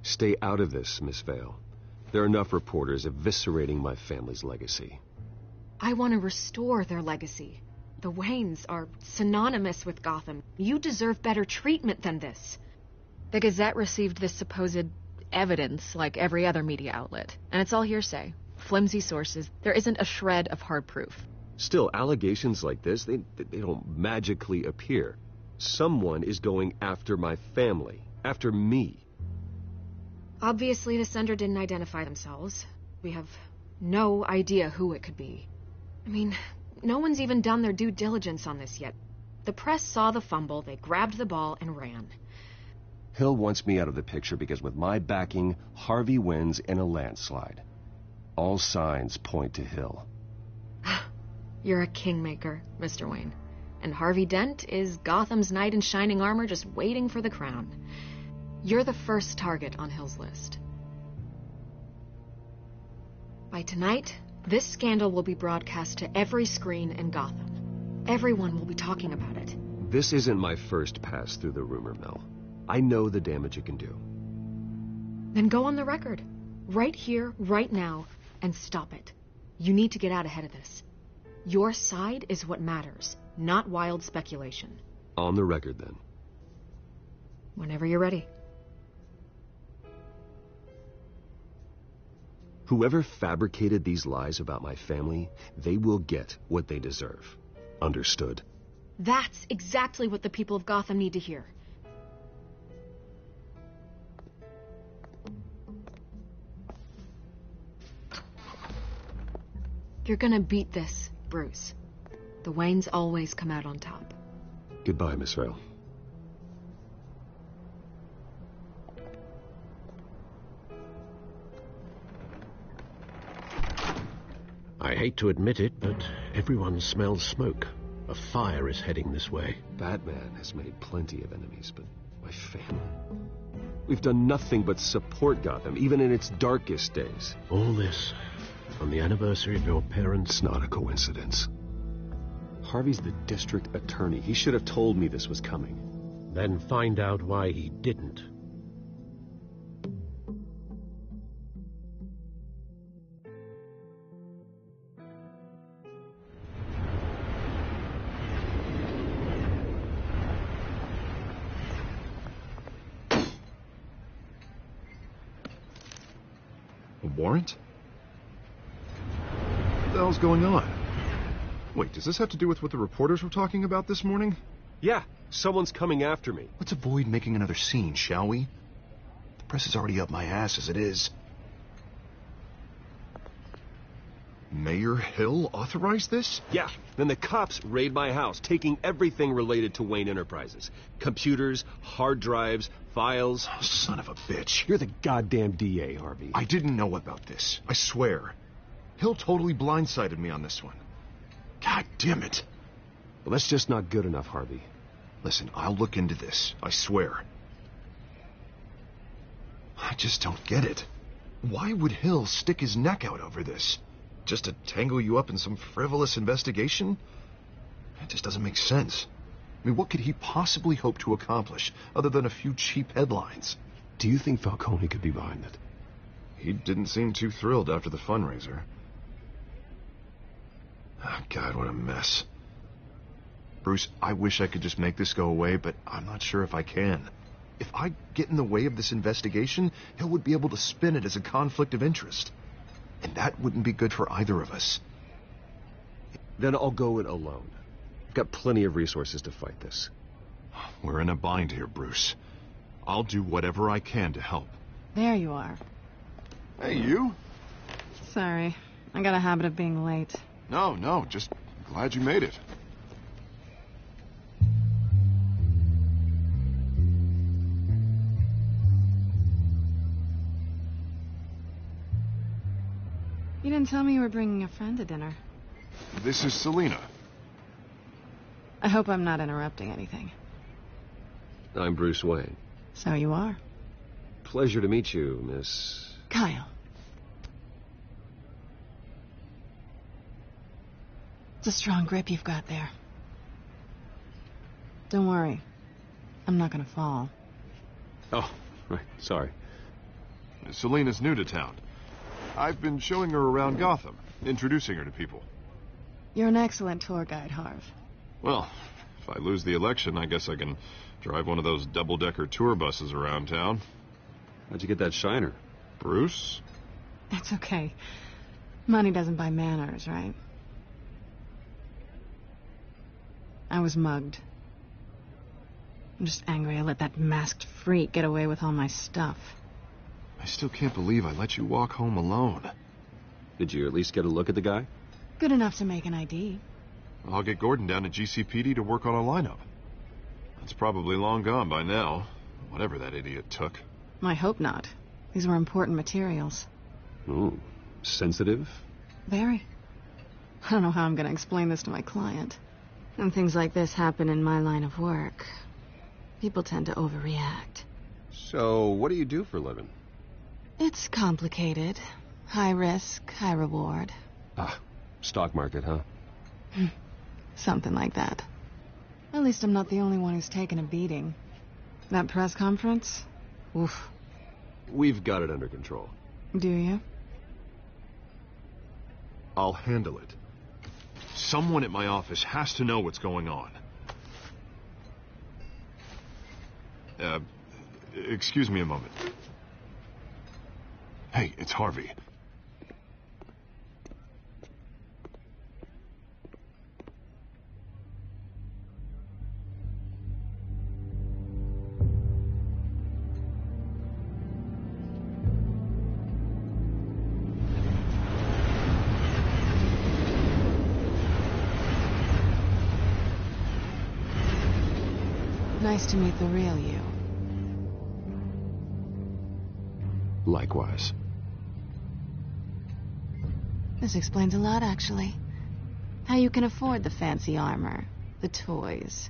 Stay out of this, Miss Vale. There are enough reporters eviscerating my family's legacy. I want to restore their legacy. The Waynes are synonymous with Gotham. You deserve better treatment than this. The Gazette received this supposed evidence like every other media outlet, and it's all hearsay. Flimsy sources. There isn't a shred of hard proof. Still, allegations like this, they don't magically appear. Someone is going after my family, after me. Obviously, the sender didn't identify themselves. We have no idea who it could be. I mean, no one's even done their due diligence on this yet. The press saw the fumble, they grabbed the ball and ran. Hill wants me out of the picture because with my backing, Harvey wins in a landslide. All signs point to Hill. You're a kingmaker, Mr. Wayne. And Harvey Dent is Gotham's knight in shining armor just waiting for the crown. You're the first target on Hill's list. By tonight, this scandal will be broadcast to every screen in Gotham. Everyone will be talking about it. This isn't my first pass through the rumor mill. I know the damage it can do. Then go on the record. Right here, right now, and stop it. You need to get out ahead of this. Your side is what matters, not wild speculation. On the record, then. Whenever you're ready. Whoever fabricated these lies about my family, they will get what they deserve. Understood? That's exactly what the people of Gotham need to hear. You're gonna beat this, Bruce. The Waynes always come out on top. Goodbye, Miss Vale. I hate to admit it, but everyone smells smoke. A fire is heading this way. Batman has made plenty of enemies, but my family... We've done nothing but support Gotham, even in its darkest days. All this on the anniversary of your parents'... It's not a coincidence. Harvey's the district attorney. He should have told me this was coming. Then find out why he didn't. A warrant? What the hell's going on? Wait, does this have to do with what the reporters were talking about this morning? Yeah, someone's coming after me. Let's avoid making another scene, shall we? The press is already up my ass as it is. Mayor Hill authorized this? Yeah, then the cops raid my house, taking everything related to Wayne Enterprises. Computers, hard drives, files. Oh, son of a bitch. You're the goddamn DA, Harvey. I didn't know about this. I swear. Hill totally blindsided me on this one. God damn it. Well, that's just not good enough, Harvey. Listen, I'll look into this. I swear. I just don't get it. Why would Hill stick his neck out over this? Just to tangle you up in some frivolous investigation? It just doesn't make sense. I mean, what could he possibly hope to accomplish other than a few cheap headlines? Do you think Falcone could be behind it? He didn't seem too thrilled after the fundraiser. Oh, God, what a mess. Bruce, I wish I could just make this go away, but I'm not sure if I can. If I get in the way of this investigation, Hill would be able to spin it as a conflict of interest. And that wouldn't be good for either of us. Then I'll go it alone. I've got plenty of resources to fight this. We're in a bind here, Bruce. I'll do whatever I can to help. There you are. Hey, you? Sorry. I got a habit of being late. No, just glad you made it. You didn't tell me you were bringing a friend to dinner. This is Selina. I hope I'm not interrupting anything. I'm Bruce Wayne. So you are. Pleasure to meet you, Miss... Kyle. It's a strong grip you've got there. Don't worry. I'm not gonna fall. Oh, right. Sorry. Selina's new to town. I've been showing her around Gotham, introducing her to people. You're an excellent tour guide, Harv. Well, if I lose the election, I guess I can drive one of those double-decker tour buses around town. How'd you get that shiner? Bruce? It's okay. Money doesn't buy manners, right? I was mugged. I'm just angry I let that masked freak get away with all my stuff. I still can't believe I let you walk home alone. Did you at least get a look at the guy? Good enough to make an ID. I'll get Gordon down to GCPD to work on a lineup. It's probably long gone by now, whatever that idiot took. I hope not. These were important materials. Ooh, sensitive? Very. I don't know how I'm going to explain this to my client. When things like this happen in my line of work, people tend to overreact. So, what do you do for a living? It's complicated. High risk, high reward. Ah, stock market, huh? Something like that. At least I'm not the only one who's taken a beating. That press conference? Oof. We've got it under control. Do you? I'll handle it. Someone at my office has to know what's going on. Excuse me a moment. Hey, it's Harvey. Nice to meet the real you. Likewise. This explains a lot, actually. How you can afford the fancy armor the toys.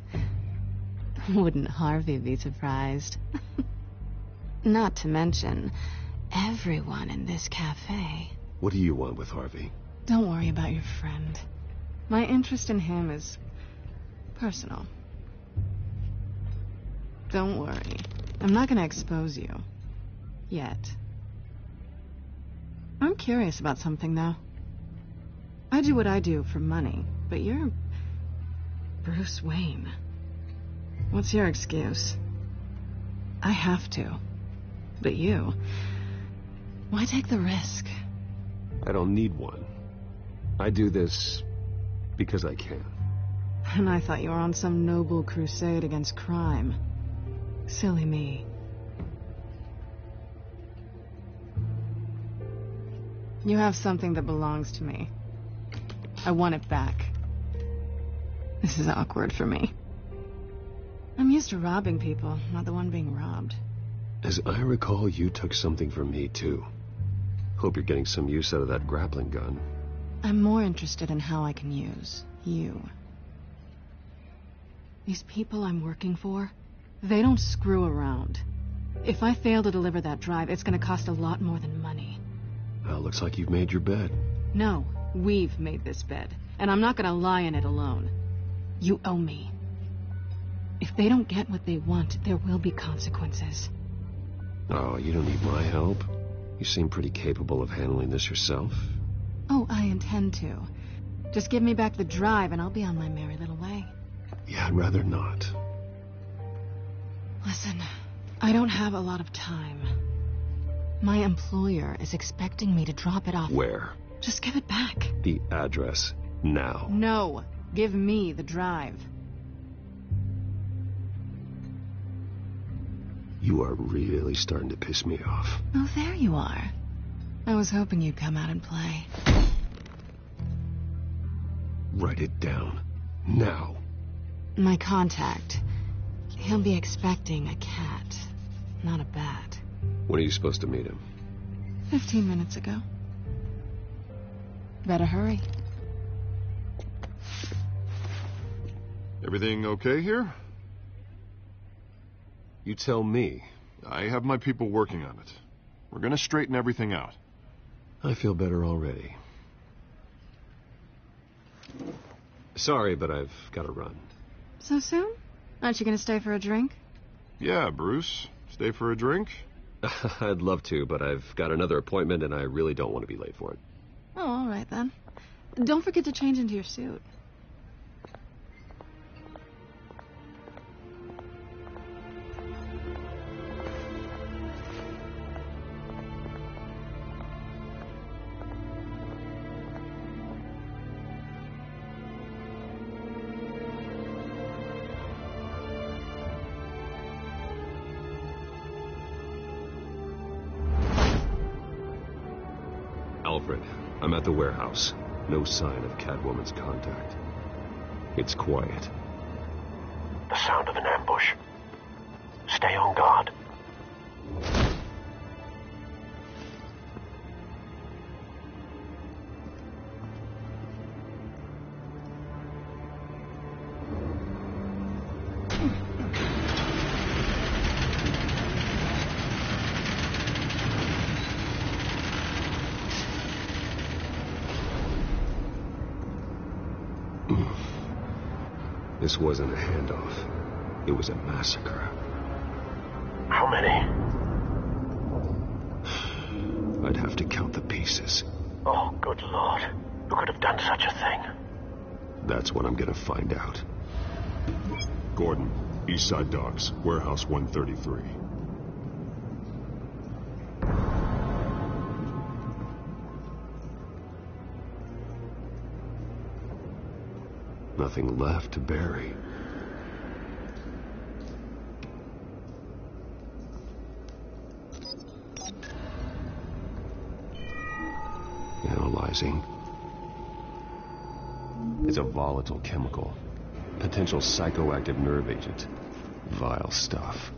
Wouldn't Harvey be surprised? Not to mention, everyone in this cafe. What do you want with Harvey? Don't worry about your friend. My interest in him is personal. Don't worry. I'm not going to expose you. Yet. I'm curious about something, though. I do what I do for money, but you're Bruce Wayne. What's your excuse? I have to. But you... why take the risk? I don't need one. I do this because I can. And I thought you were on some noble crusade against crime. Silly me. You have something that belongs to me. I want it back. This is awkward for me. I'm used to robbing people, not the one being robbed. As I recall, you took something from me, too. Hope you're getting some use out of that grappling gun. I'm more interested in how I can use you. These people I'm working for, they don't screw around. If I fail to deliver that drive, it's going to cost a lot more than money. Well, looks like you've made your bed. No, we've made this bed, and I'm not going to lie in it alone. You owe me. If they don't get what they want, there will be consequences. Oh, you don't need my help. You seem pretty capable of handling this yourself. Oh, I intend to. Just give me back the drive, and I'll be on my merry little way. Yeah, I'd rather not. Listen, I don't have a lot of time. My employer is expecting me to drop it off. Where? Just give it back. The address, now. No, give me the drive. You are really starting to piss me off. Oh, there you are. I was hoping you'd come out and play. Write it down. Now. My contact. He'll be expecting a cat, not a bat. When are you supposed to meet him? 15 minutes ago. Better hurry. Everything okay here? You tell me. I have my people working on it. We're gonna straighten everything out. I feel better already. Sorry, but I've got to run. So soon? Aren't you going to stay for a drink? Yeah, Bruce. Stay for a drink? I'd love to, but I've got another appointment and I really don't want to be late for it. Oh, all right then. Don't forget to change into your suit. Alfred, I'm at the warehouse. No sign of Catwoman's contact. It's quiet. The sound of an ambush. Stay on guard. This wasn't a handoff. It was a massacre. How many? I'd have to count the pieces. Oh, good Lord. Who could have done such a thing? That's what I'm gonna find out. Gordon, Eastside Docks, Warehouse 133. Nothing left to bury. Analyzing. It's a volatile chemical. Potential psychoactive nerve agent. Vile stuff.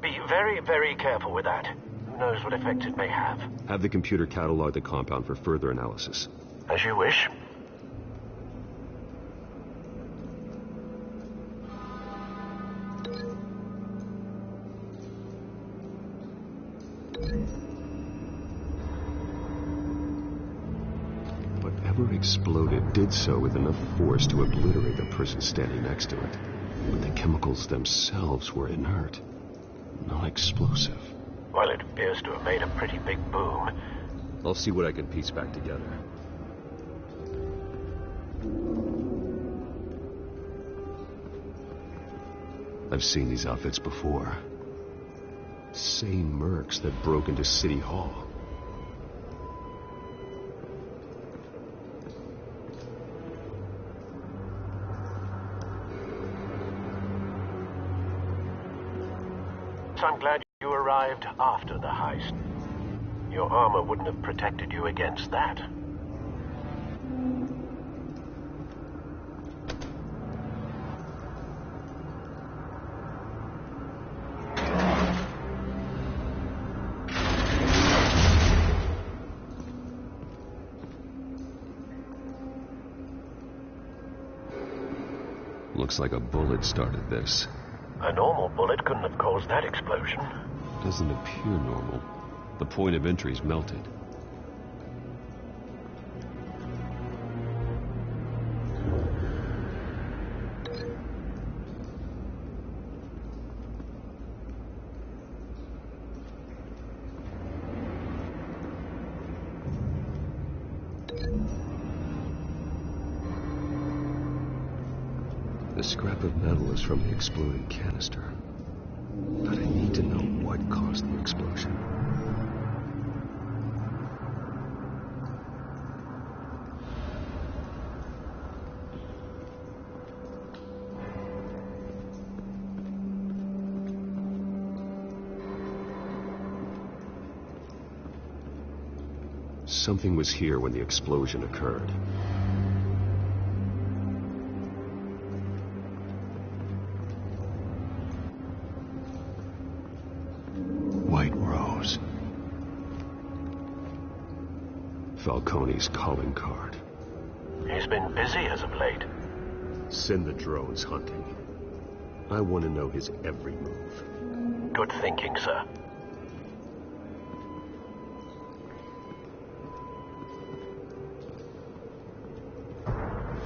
Be very, very careful with that. Who knows what effect it may have. Have the computer catalog the compound for further analysis. As you wish. exploded did so with enough force to obliterate the person standing next to it. But the chemicals themselves were inert, non-explosive. Well, it appears to have made a pretty big boom. I'll see what I can piece back together. I've seen these outfits before. Same mercs that broke into City Hall. I'm glad you arrived after the heist. Your armor wouldn't have protected you against that. Looks like a bullet started this. A normal bullet couldn't have caused that explosion. Doesn't appear normal. The point of entry's melted. The scrap of metal is from the exploded canister. But I need to know what caused the explosion. Something was here when the explosion occurred. Falcone's calling card. He's been busy as of late. Send the drones hunting. I want to know his every move. Good thinking, sir.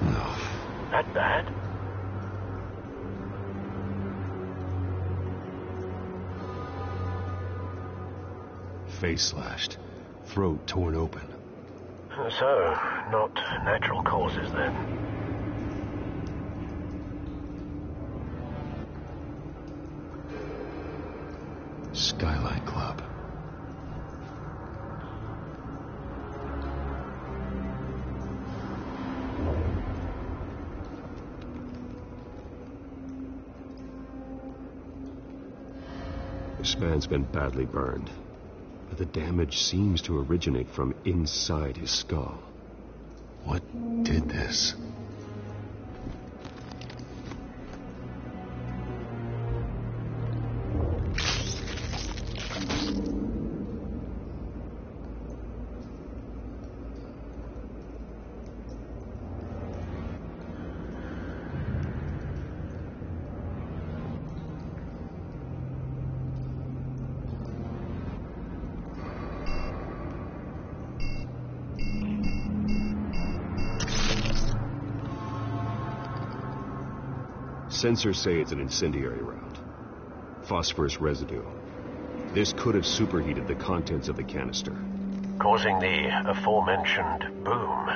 No. That bad? Face slashed. Throat torn open. So, not natural causes, then. Skylight Club. This man's been badly burned. But the damage seems to originate from inside his skull. What did this? Sensors say it's an incendiary round. Phosphorus residue. This could have superheated the contents of the canister, causing the aforementioned boom.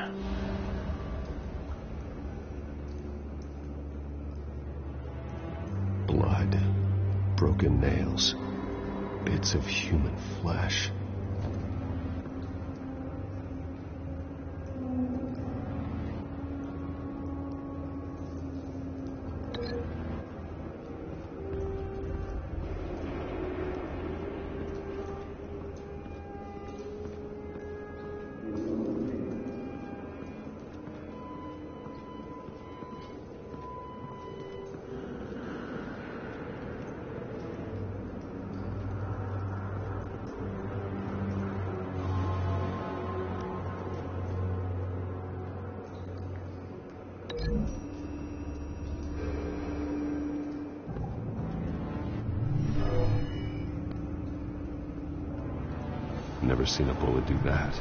Blood. Broken nails. Bits of human flesh. Never seen a bullet do that.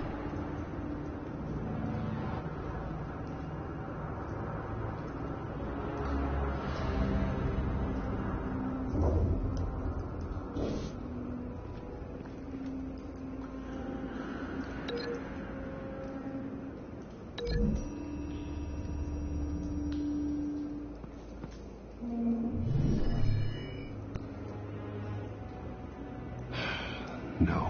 No.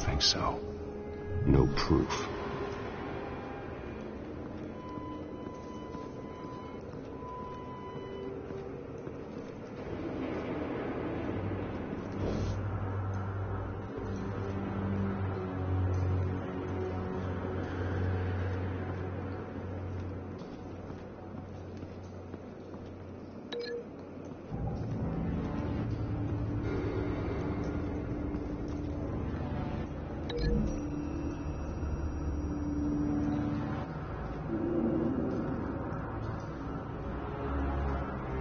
Think so. No proof.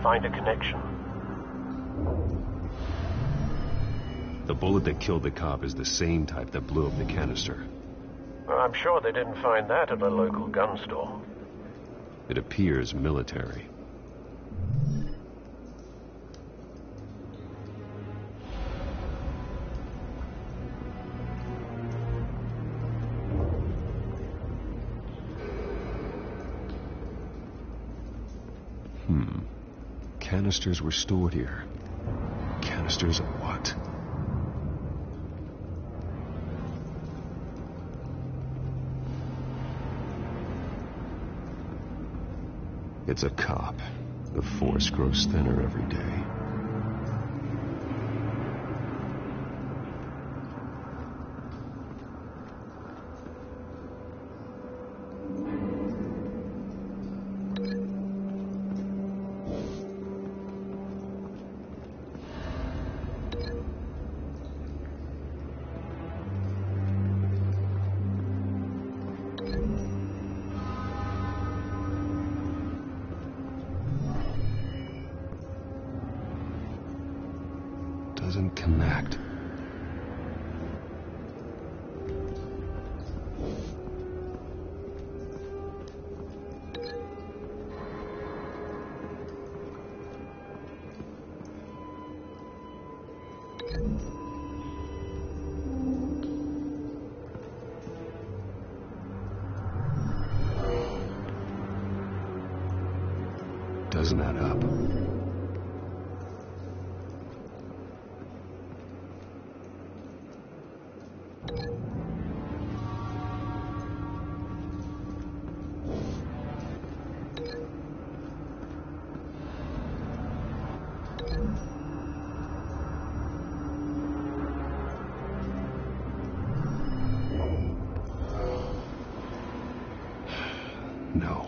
Find a connection. The bullet that killed the cop is the same type that blew up the canister. Well, I'm sure they didn't find that at a local gun store. It appears military. Canisters were stored here. Canisters of what? It's a cop. The force grows thinner every day. Doesn't connect. Doesn't add up. No.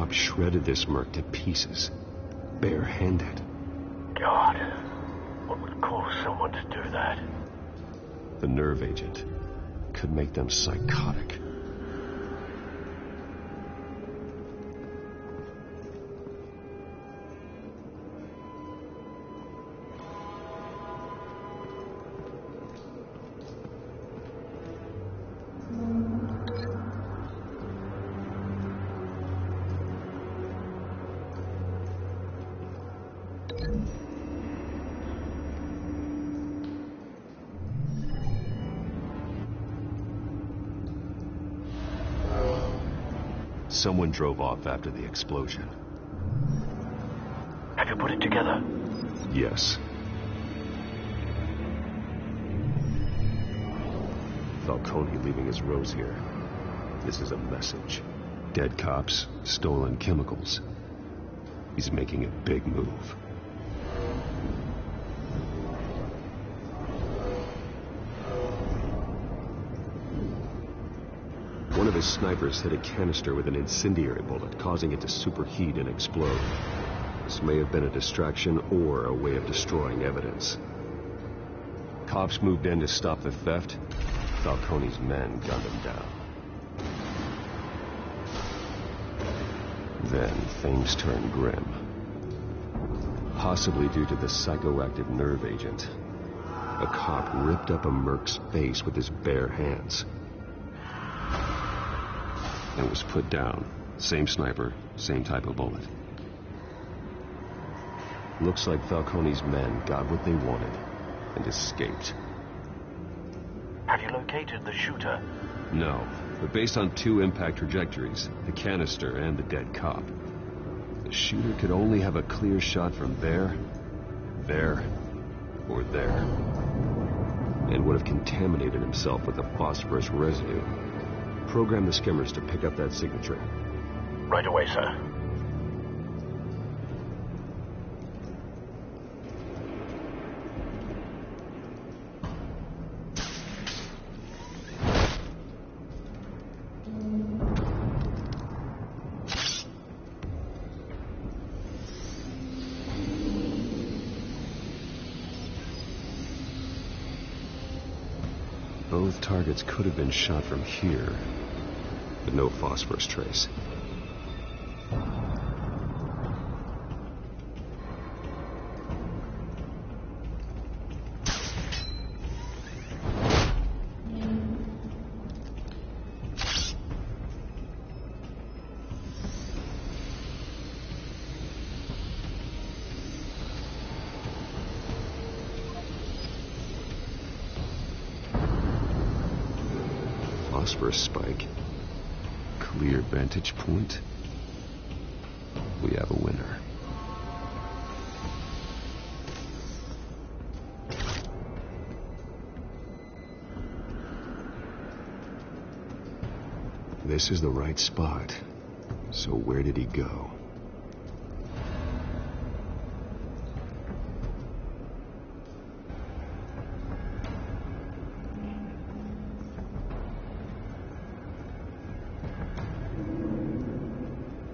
cop shredded this merc to pieces, barehanded. God, what would cause someone to do that? The nerve agent could make them psychotic. Someone drove off after the explosion. Have you put it together? Yes. Falcone leaving his rose here. This is a message. Dead cops, stolen chemicals. He's making a big move. One of his snipers hit a canister with an incendiary bullet, causing it to superheat and explode. This may have been a distraction or a way of destroying evidence. Cops moved in to stop the theft. Falcone's men gunned him down. Then things turned grim. Possibly due to the psychoactive nerve agent. A cop ripped up a merc's face with his bare hands. And was put down. Same sniper, same type of bullet. Looks like Falcone's men got what they wanted and escaped. Have you located the shooter? No, but based on two impact trajectories, the canister and the dead cop, the shooter could only have a clear shot from there, or there, and would have contaminated himself with the phosphorus residue. Program the skimmers to pick up that signature. Right away, sir. Both targets could have been shot from here, but no phosphorus trace. Phosphorus spike. Clear vantage point. We have a winner. This is the right spot. So where did he go?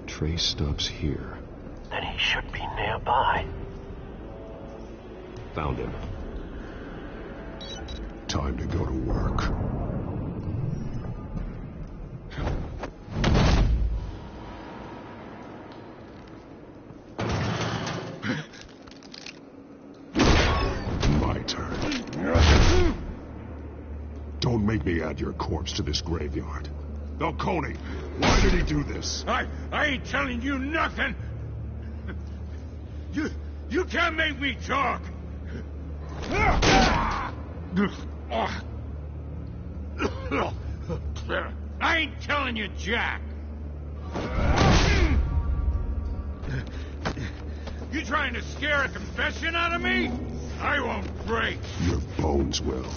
Trace stops here. Then he should be nearby. Found him. Time to go to work. My turn. Don't make me add your corpse to this graveyard. Falcone, why did he do this? I ain't telling you nothing. You can't make me talk. I ain't telling you, Jack. You trying to scare a confession out of me? I won't break. Your bones will.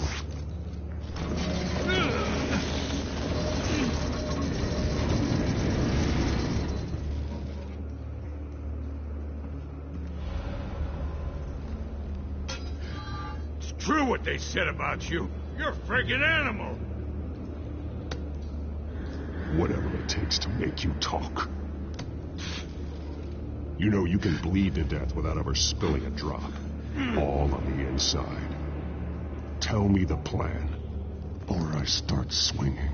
It's true what they said about you. You're a friggin' animal. Whatever it takes to make you talk. You know you can bleed to death without ever spilling a drop. All on the inside. Tell me the plan, or I start swinging.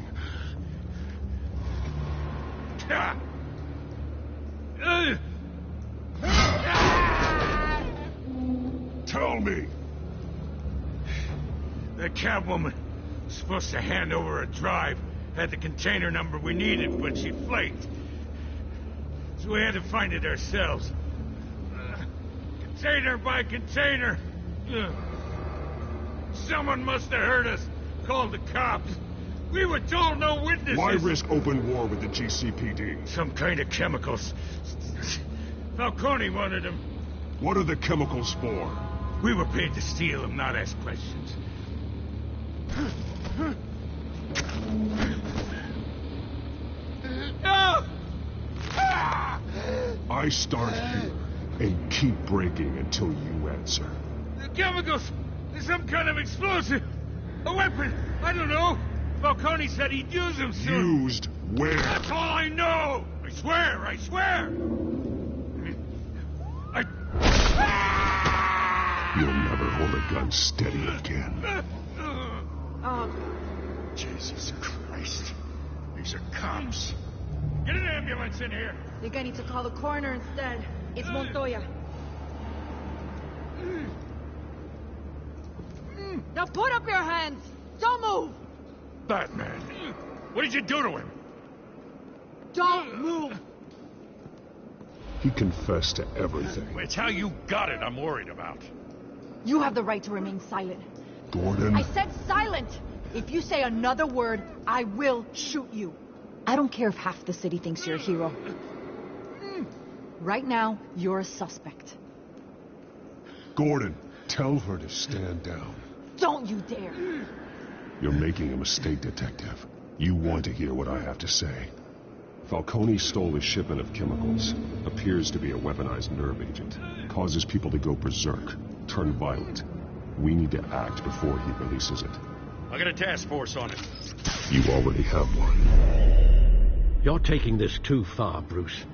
Tell me! The Catwoman was supposed to hand over a drive. Had the container number we needed, but she flaked. So we had to find it ourselves. Container by container. Someone must have heard us. Called the cops. We were told no witnesses. Why risk open war with the GCPD? Some kind of chemicals. Falcone wanted them. What are the chemicals for? We were paid to steal them, not ask questions. I start here and keep breaking until you answer. The chemicals! There's some kind of explosive! A weapon! I don't know! Falcone said he'd use them soon. Used where? That's all I know! I swear! I swear! You'll never hold a gun steady again. Jesus Christ. These are cops. Get an ambulance in here. I think I need to call the coroner instead. It's Montoya. Now put up your hands! Don't move! Batman. What did you do to him? Don't move! He confessed to everything. It's how you got it I'm worried about. You have the right to remain silent. Gordon? I said silent! If you say another word, I will shoot you. I don't care if half the city thinks you're a hero. Right now, you're a suspect. Gordon, tell her to stand down. Don't you dare! You're making a mistake, Detective. You want to hear what I have to say. Falcone stole a shipment of chemicals. Appears to be a weaponized nerve agent. Causes people to go berserk, turn violent. We need to act before he releases it. I got a task force on it. You already have one. You're taking this too far, Bruce.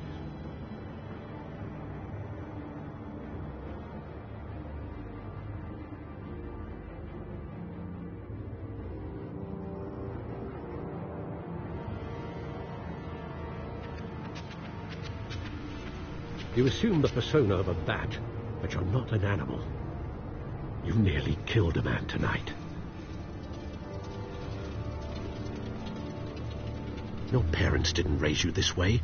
You assume the persona of a bat, but you're not an animal. You nearly killed a man tonight. Your parents didn't raise you this way.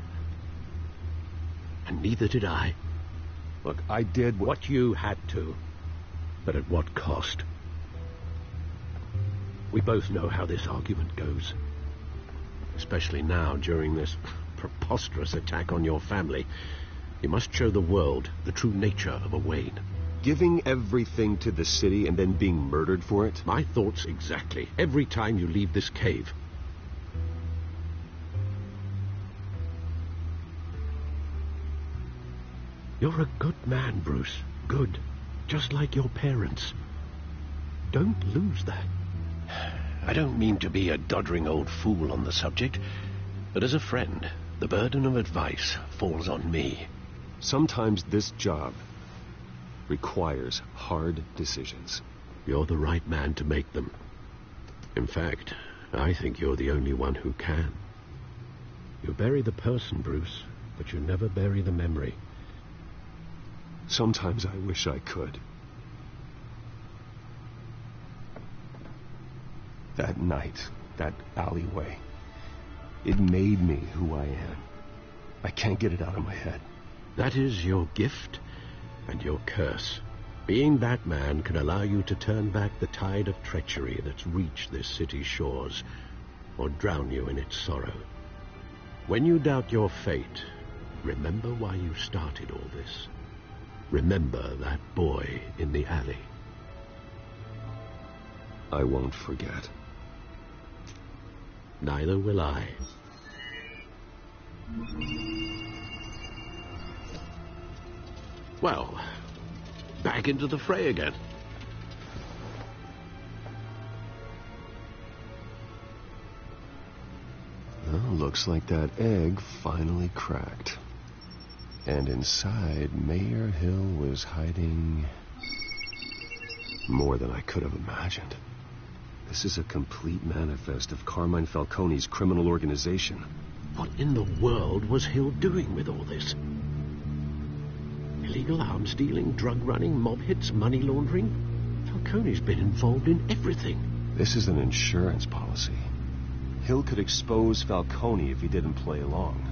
And neither did I. Look, I did what you had to. But at what cost? We both know how this argument goes. Especially now, during this preposterous attack on your family. You must show the world the true nature of a Wayne. Giving everything to the city and then being murdered for it? My thoughts exactly. Every time you leave this cave. You're a good man, Bruce. Good. Just like your parents. Don't lose that. I don't mean to be a doddering old fool on the subject, but as a friend, the burden of advice falls on me. Sometimes this job requires hard decisions. You're the right man to make them. In fact, I think you're the only one who can. You bury the person, Bruce, but you never bury the memory. Sometimes I wish I could. That night, that alleyway, it made me who I am. I can't get it out of my head. That is your gift and your curse. Being Batman can allow you to turn back the tide of treachery that's reached this city's shores, or drown you in its sorrow. When you doubt your fate, remember why you started all this. Remember that boy in the alley. I won't forget. Neither will I. Well, back into the fray again. Well, looks like that egg finally cracked. And inside, Mayor Hill was hiding more than I could have imagined. This is a complete manifest of Carmine Falcone's criminal organization. What in the world was Hill doing with all this? Illegal arms dealing, drug running, mob hits, money laundering? Falcone's been involved in everything. This is an insurance policy. Hill could expose Falcone if he didn't play along.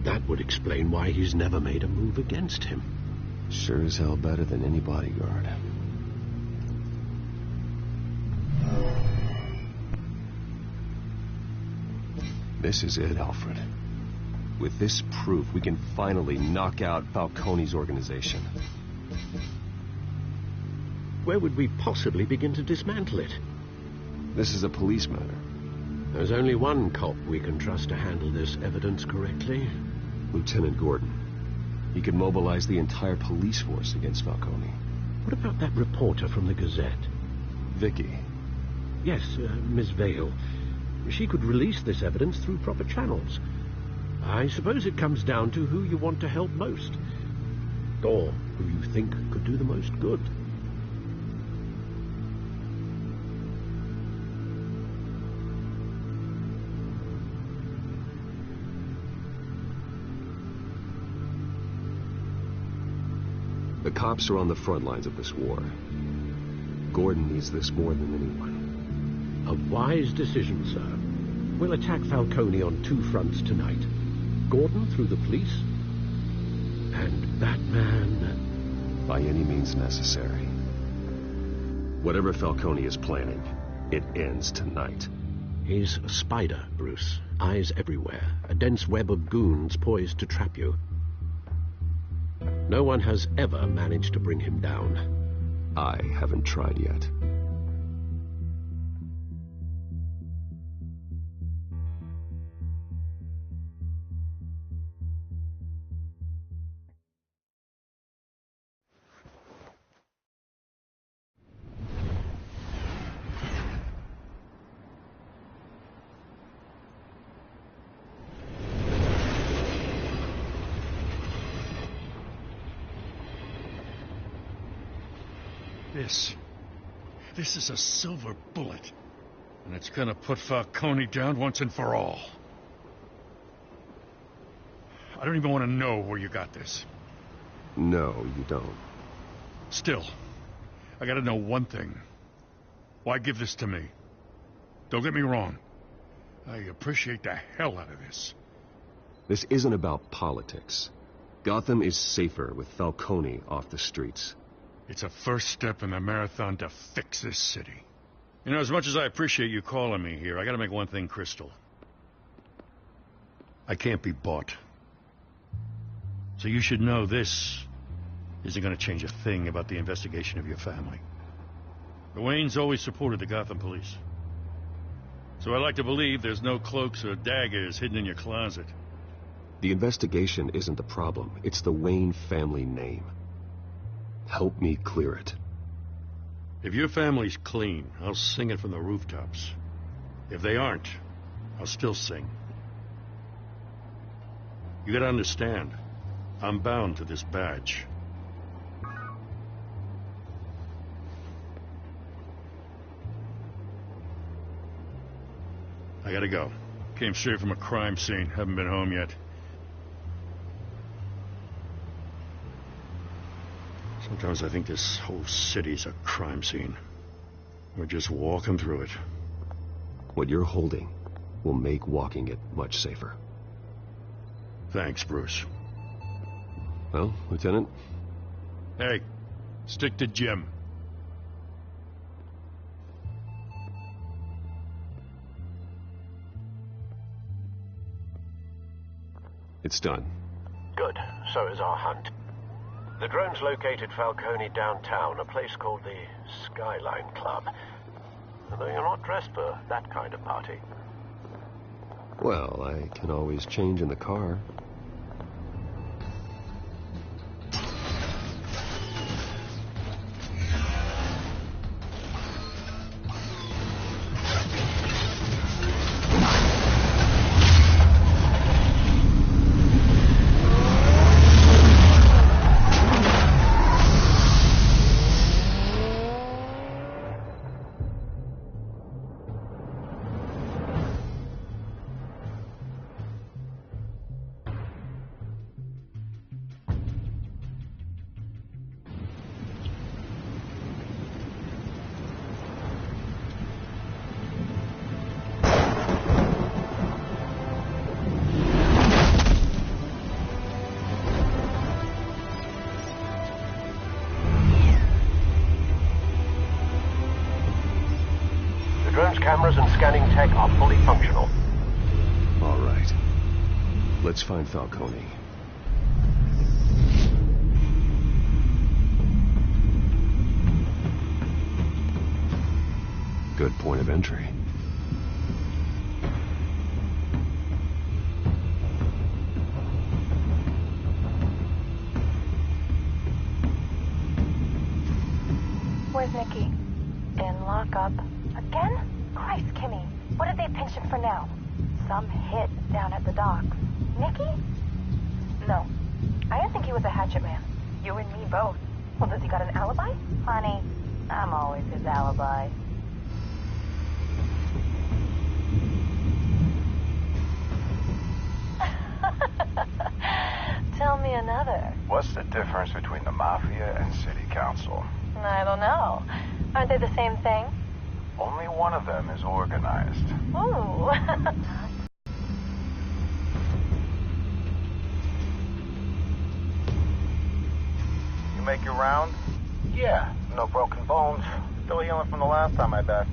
That would explain why he's never made a move against him. Sure as hell better than any bodyguard. This is it, Alfred. With this proof, we can finally knock out Falcone's organization. Where would we possibly begin to dismantle it? This is a police matter. There's only one cop we can trust to handle this evidence correctly. Lieutenant Gordon. He could mobilize the entire police force against Falcone. What about that reporter from the Gazette? Vicky. Yes, Miss Vale. She could release this evidence through proper channels. I suppose it comes down to who you want to help most. Or who you think could do the most good. The cops are on the front lines of this war. Gordon needs this more than anyone. A wise decision, sir. We'll attack Falcone on two fronts tonight. Gordon through the police, and Batman... by any means necessary. Whatever Falcone is planning, it ends tonight. He's a spider, Bruce. Eyes everywhere. A dense web of goons poised to trap you. No one has ever managed to bring him down. I haven't tried yet. This is a silver bullet. And it's gonna put Falcone down once and for all. I don't even want to know where you got this. No, you don't. Still, I gotta know one thing. Why give this to me? Don't get me wrong. I appreciate the hell out of this. This isn't about politics. Gotham is safer with Falcone off the streets. It's a first step in the marathon to fix this city. You know, as much as I appreciate you calling me here, I gotta make one thing crystal. I can't be bought. So you should know this isn't gonna change a thing about the investigation of your family. The Waynes always supported the Gotham police. So I like to believe there's no cloaks or daggers hidden in your closet. The investigation isn't the problem. It's the Wayne family name. Help me clear it. If your family's clean, I'll sing it from the rooftops. If they aren't, I'll still sing. You gotta understand, I'm bound to this badge. I gotta go. Came straight from a crime scene. Haven't been home yet. Sometimes I think this whole city's a crime scene. We're just walking through it. What you're holding will make walking it much safer. Thanks, Bruce. Well, Lieutenant? Hey, stick to Jim. It's done. Good. So is our hunt. The drones located Falcone downtown, a place called the Skyline Club. Though you're not dressed for that kind of party. Well, I can always change in the car. drone's cameras and scanning tech are fully functional. All right. Let's find Falcone. Good point of entry. Where's Nicky? In lockup. Again? Christ, Kimmy. What did they pinch him for now? Some hit down at the docks. Nicky? No. I didn't think he was a hatchet man. You and me both. Well, does he got an alibi? Honey, I'm always his alibi. Tell me another. What's the difference between the Mafia and City Council? I don't know. Aren't they the same thing? Only one of them is organized. Ooh. You make your round? Yeah, no broken bones. Still healing from the last time I backed.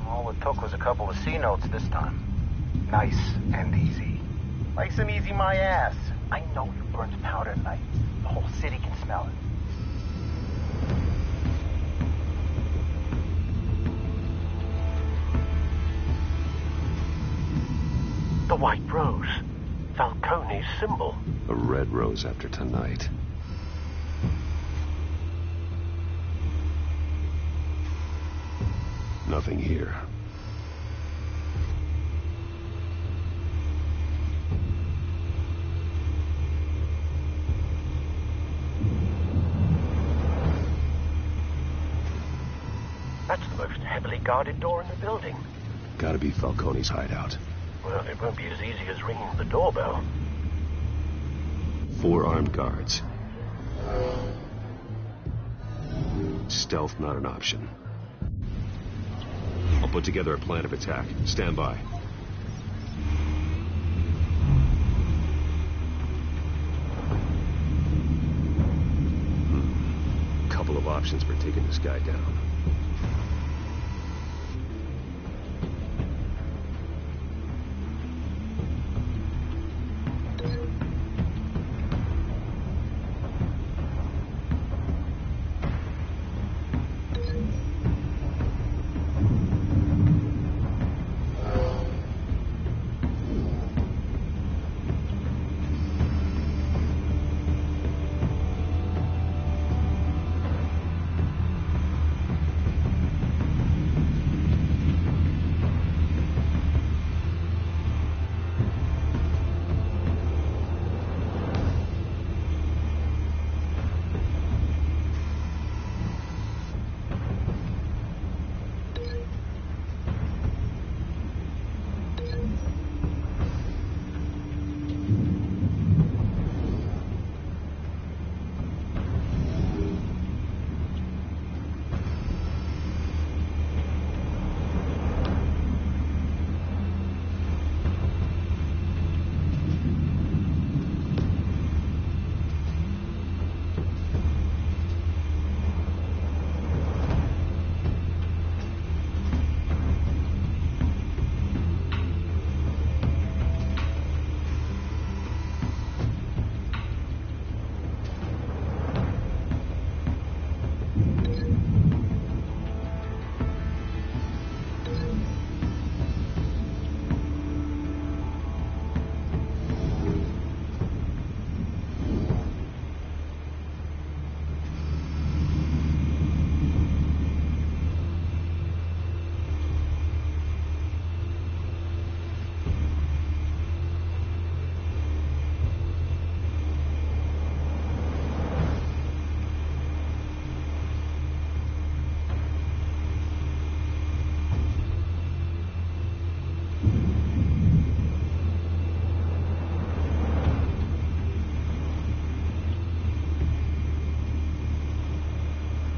All it took was a couple of C notes this time. Nice and easy. Nice and easy my ass. I know you burned powder tonight. The whole city can smell it. The white rose. Falcone's symbol. A red rose after tonight. Nothing here. That's the most heavily guarded door in the building. Gotta be Falcone's hideout. Well, it won't be as easy as ringing the doorbell. 4 armed guards. Stealth not an option. I'll put together a plan of attack. Stand by. Couple of options for taking this guy down.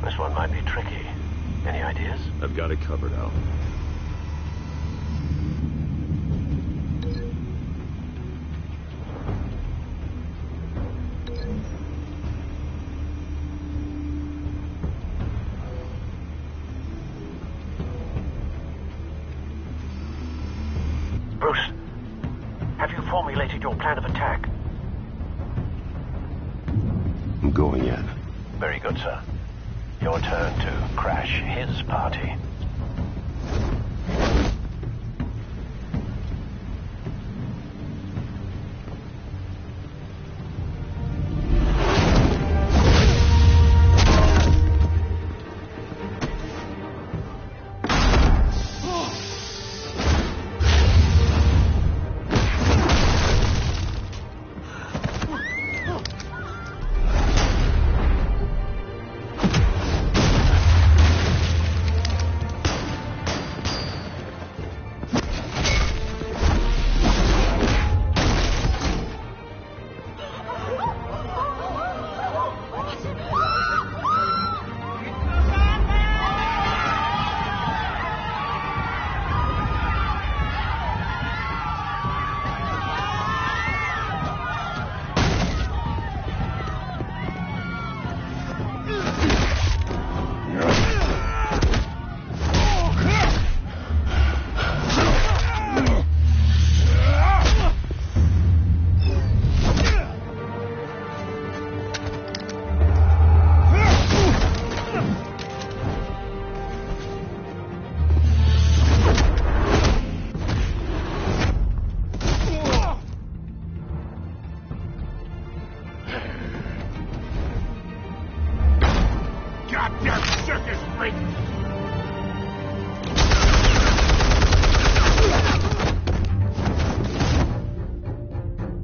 This one might be tricky. Any ideas? I've got it covered, Al. Bruce, have you formulated your plan of attack? I'm going in. Very good, sir. Your turn to crash his party.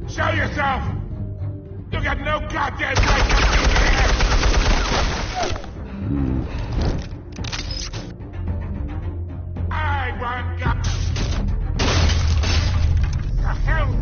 Show yourself! You got no goddamn right to be here! I want up! The hell?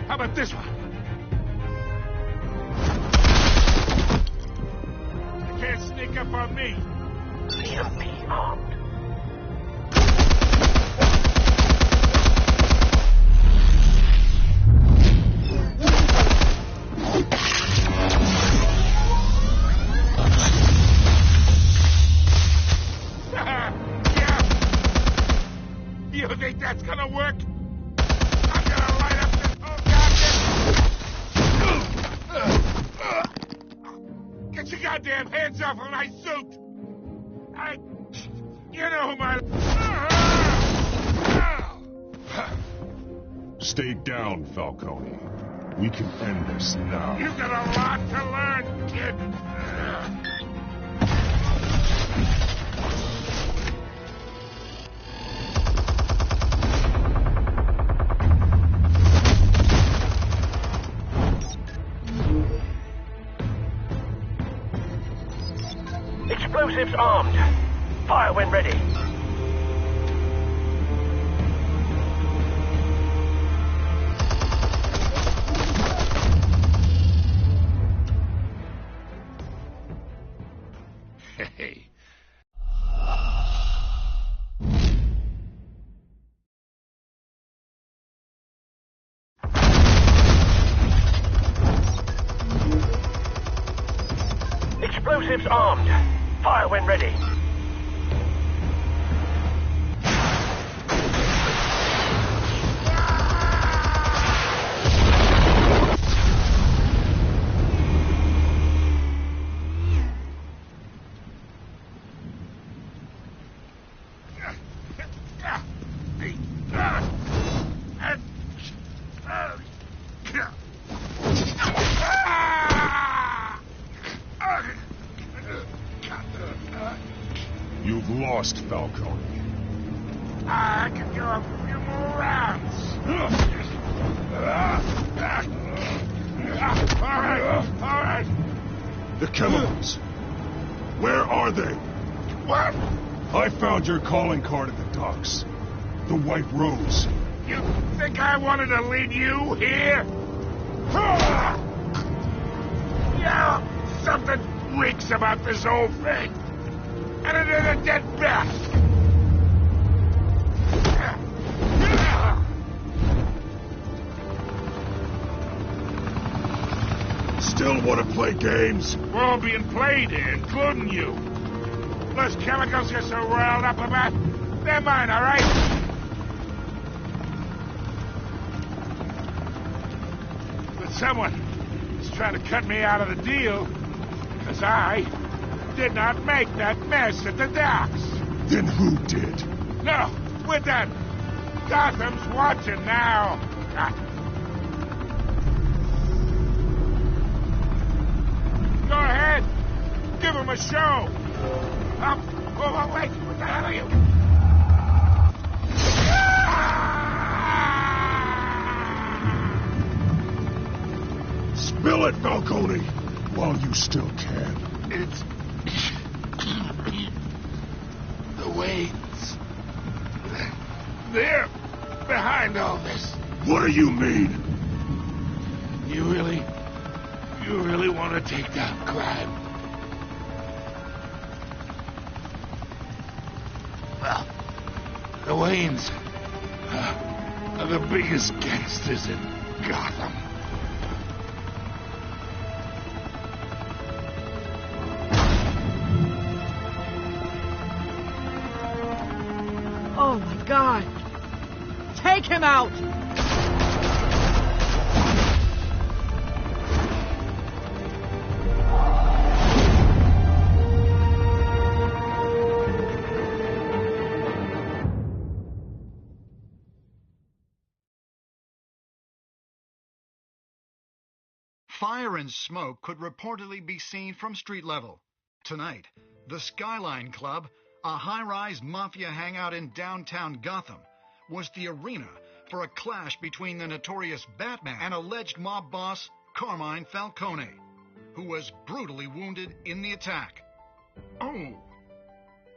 How about this one? You can't sneak up on me. EMP armed. You think that's gonna work? I'm gonna light up this whole goddamn... Get your goddamn hands off of my suit! You know who my... Stay down, Falcone. We can end this now. You've got a lot to learn, kid. Explosives armed. Fire when ready. Hey. Explosives armed. Fire when ready. You've lost, Falcone. I can go a few more rounds. All right. The chemicals. Where are they? What? I found your calling card at the docks. The White Rose. You think I wanted to lead you here? Yeah, something reeks about this whole thing. and another dead bat! Still want to play games? We're all being played here, including you. Those chemicals you're so riled up about, they're mine, all right? But someone is trying to cut me out of the deal, because I did not make that mess at the docks. Then who did? No, we're done. Gotham's watching now. Go ahead. Give him a show. Oh, wait. What the hell are you? Spill it, Falcone, while you still can. It's the Waynes. They're behind all this. What do you mean? You really want to take down crime? Well, the Waynes are the biggest gangsters in Gotham. Oh my God! Take him out! Fire and smoke could reportedly be seen from street level. Tonight, the Skyline Club, a high-rise mafia hangout in downtown Gotham, was the arena for a clash between the notorious Batman and alleged mob boss Carmine Falcone, who was brutally wounded in the attack. Oh!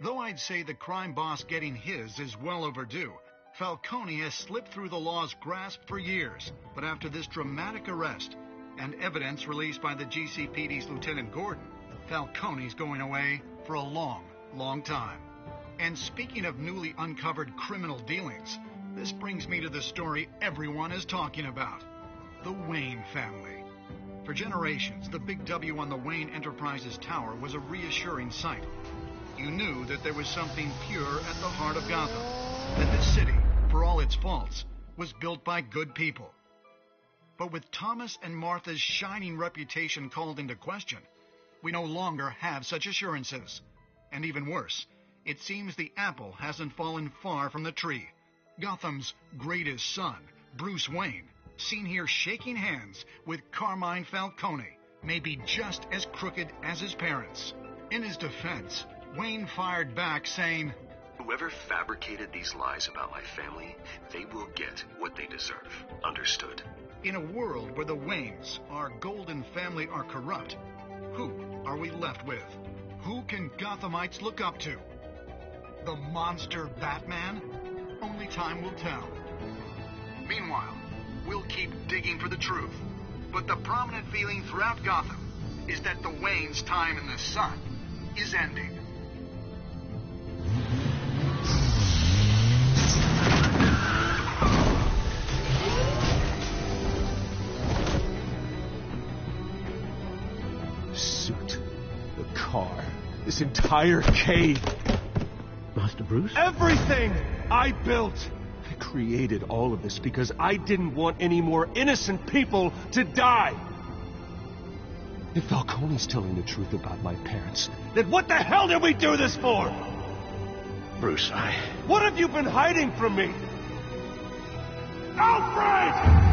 Though I'd say the crime boss getting his is well overdue, Falcone has slipped through the law's grasp for years, but after this dramatic arrest and evidence released by the GCPD's Lieutenant Gordon, Falcone's going away for a long, long time. And speaking of newly uncovered criminal dealings, this brings me to the story everyone is talking about: the Wayne family. For generations, the big W on the Wayne Enterprises Tower was a reassuring sight. You knew that there was something pure at the heart of Gotham, that this city, for all its faults, was built by good people. But with Thomas and Martha's shining reputation called into question, we no longer have such assurances. And even worse, it seems the apple hasn't fallen far from the tree. Gotham's greatest son, Bruce Wayne, seen here shaking hands with Carmine Falcone, may be just as crooked as his parents. In his defense, Wayne fired back saying, "Whoever fabricated these lies about my family, they will get what they deserve. Understood?" In a world where the Waynes, our golden family, are corrupt, who are we left with? Who can Gothamites look up to? The monster Batman? Only time will tell. Meanwhile, we'll keep digging for the truth. But the prominent feeling throughout Gotham is that the Waynes' time in the sun is ending. Suit, the car, this entire cave. Master Bruce? Everything I built. I created all of this because I didn't want any more innocent people to die. If Falcone's telling the truth about my parents, then what the hell did we do this for? Bruce, What have you been hiding from me? Alfred!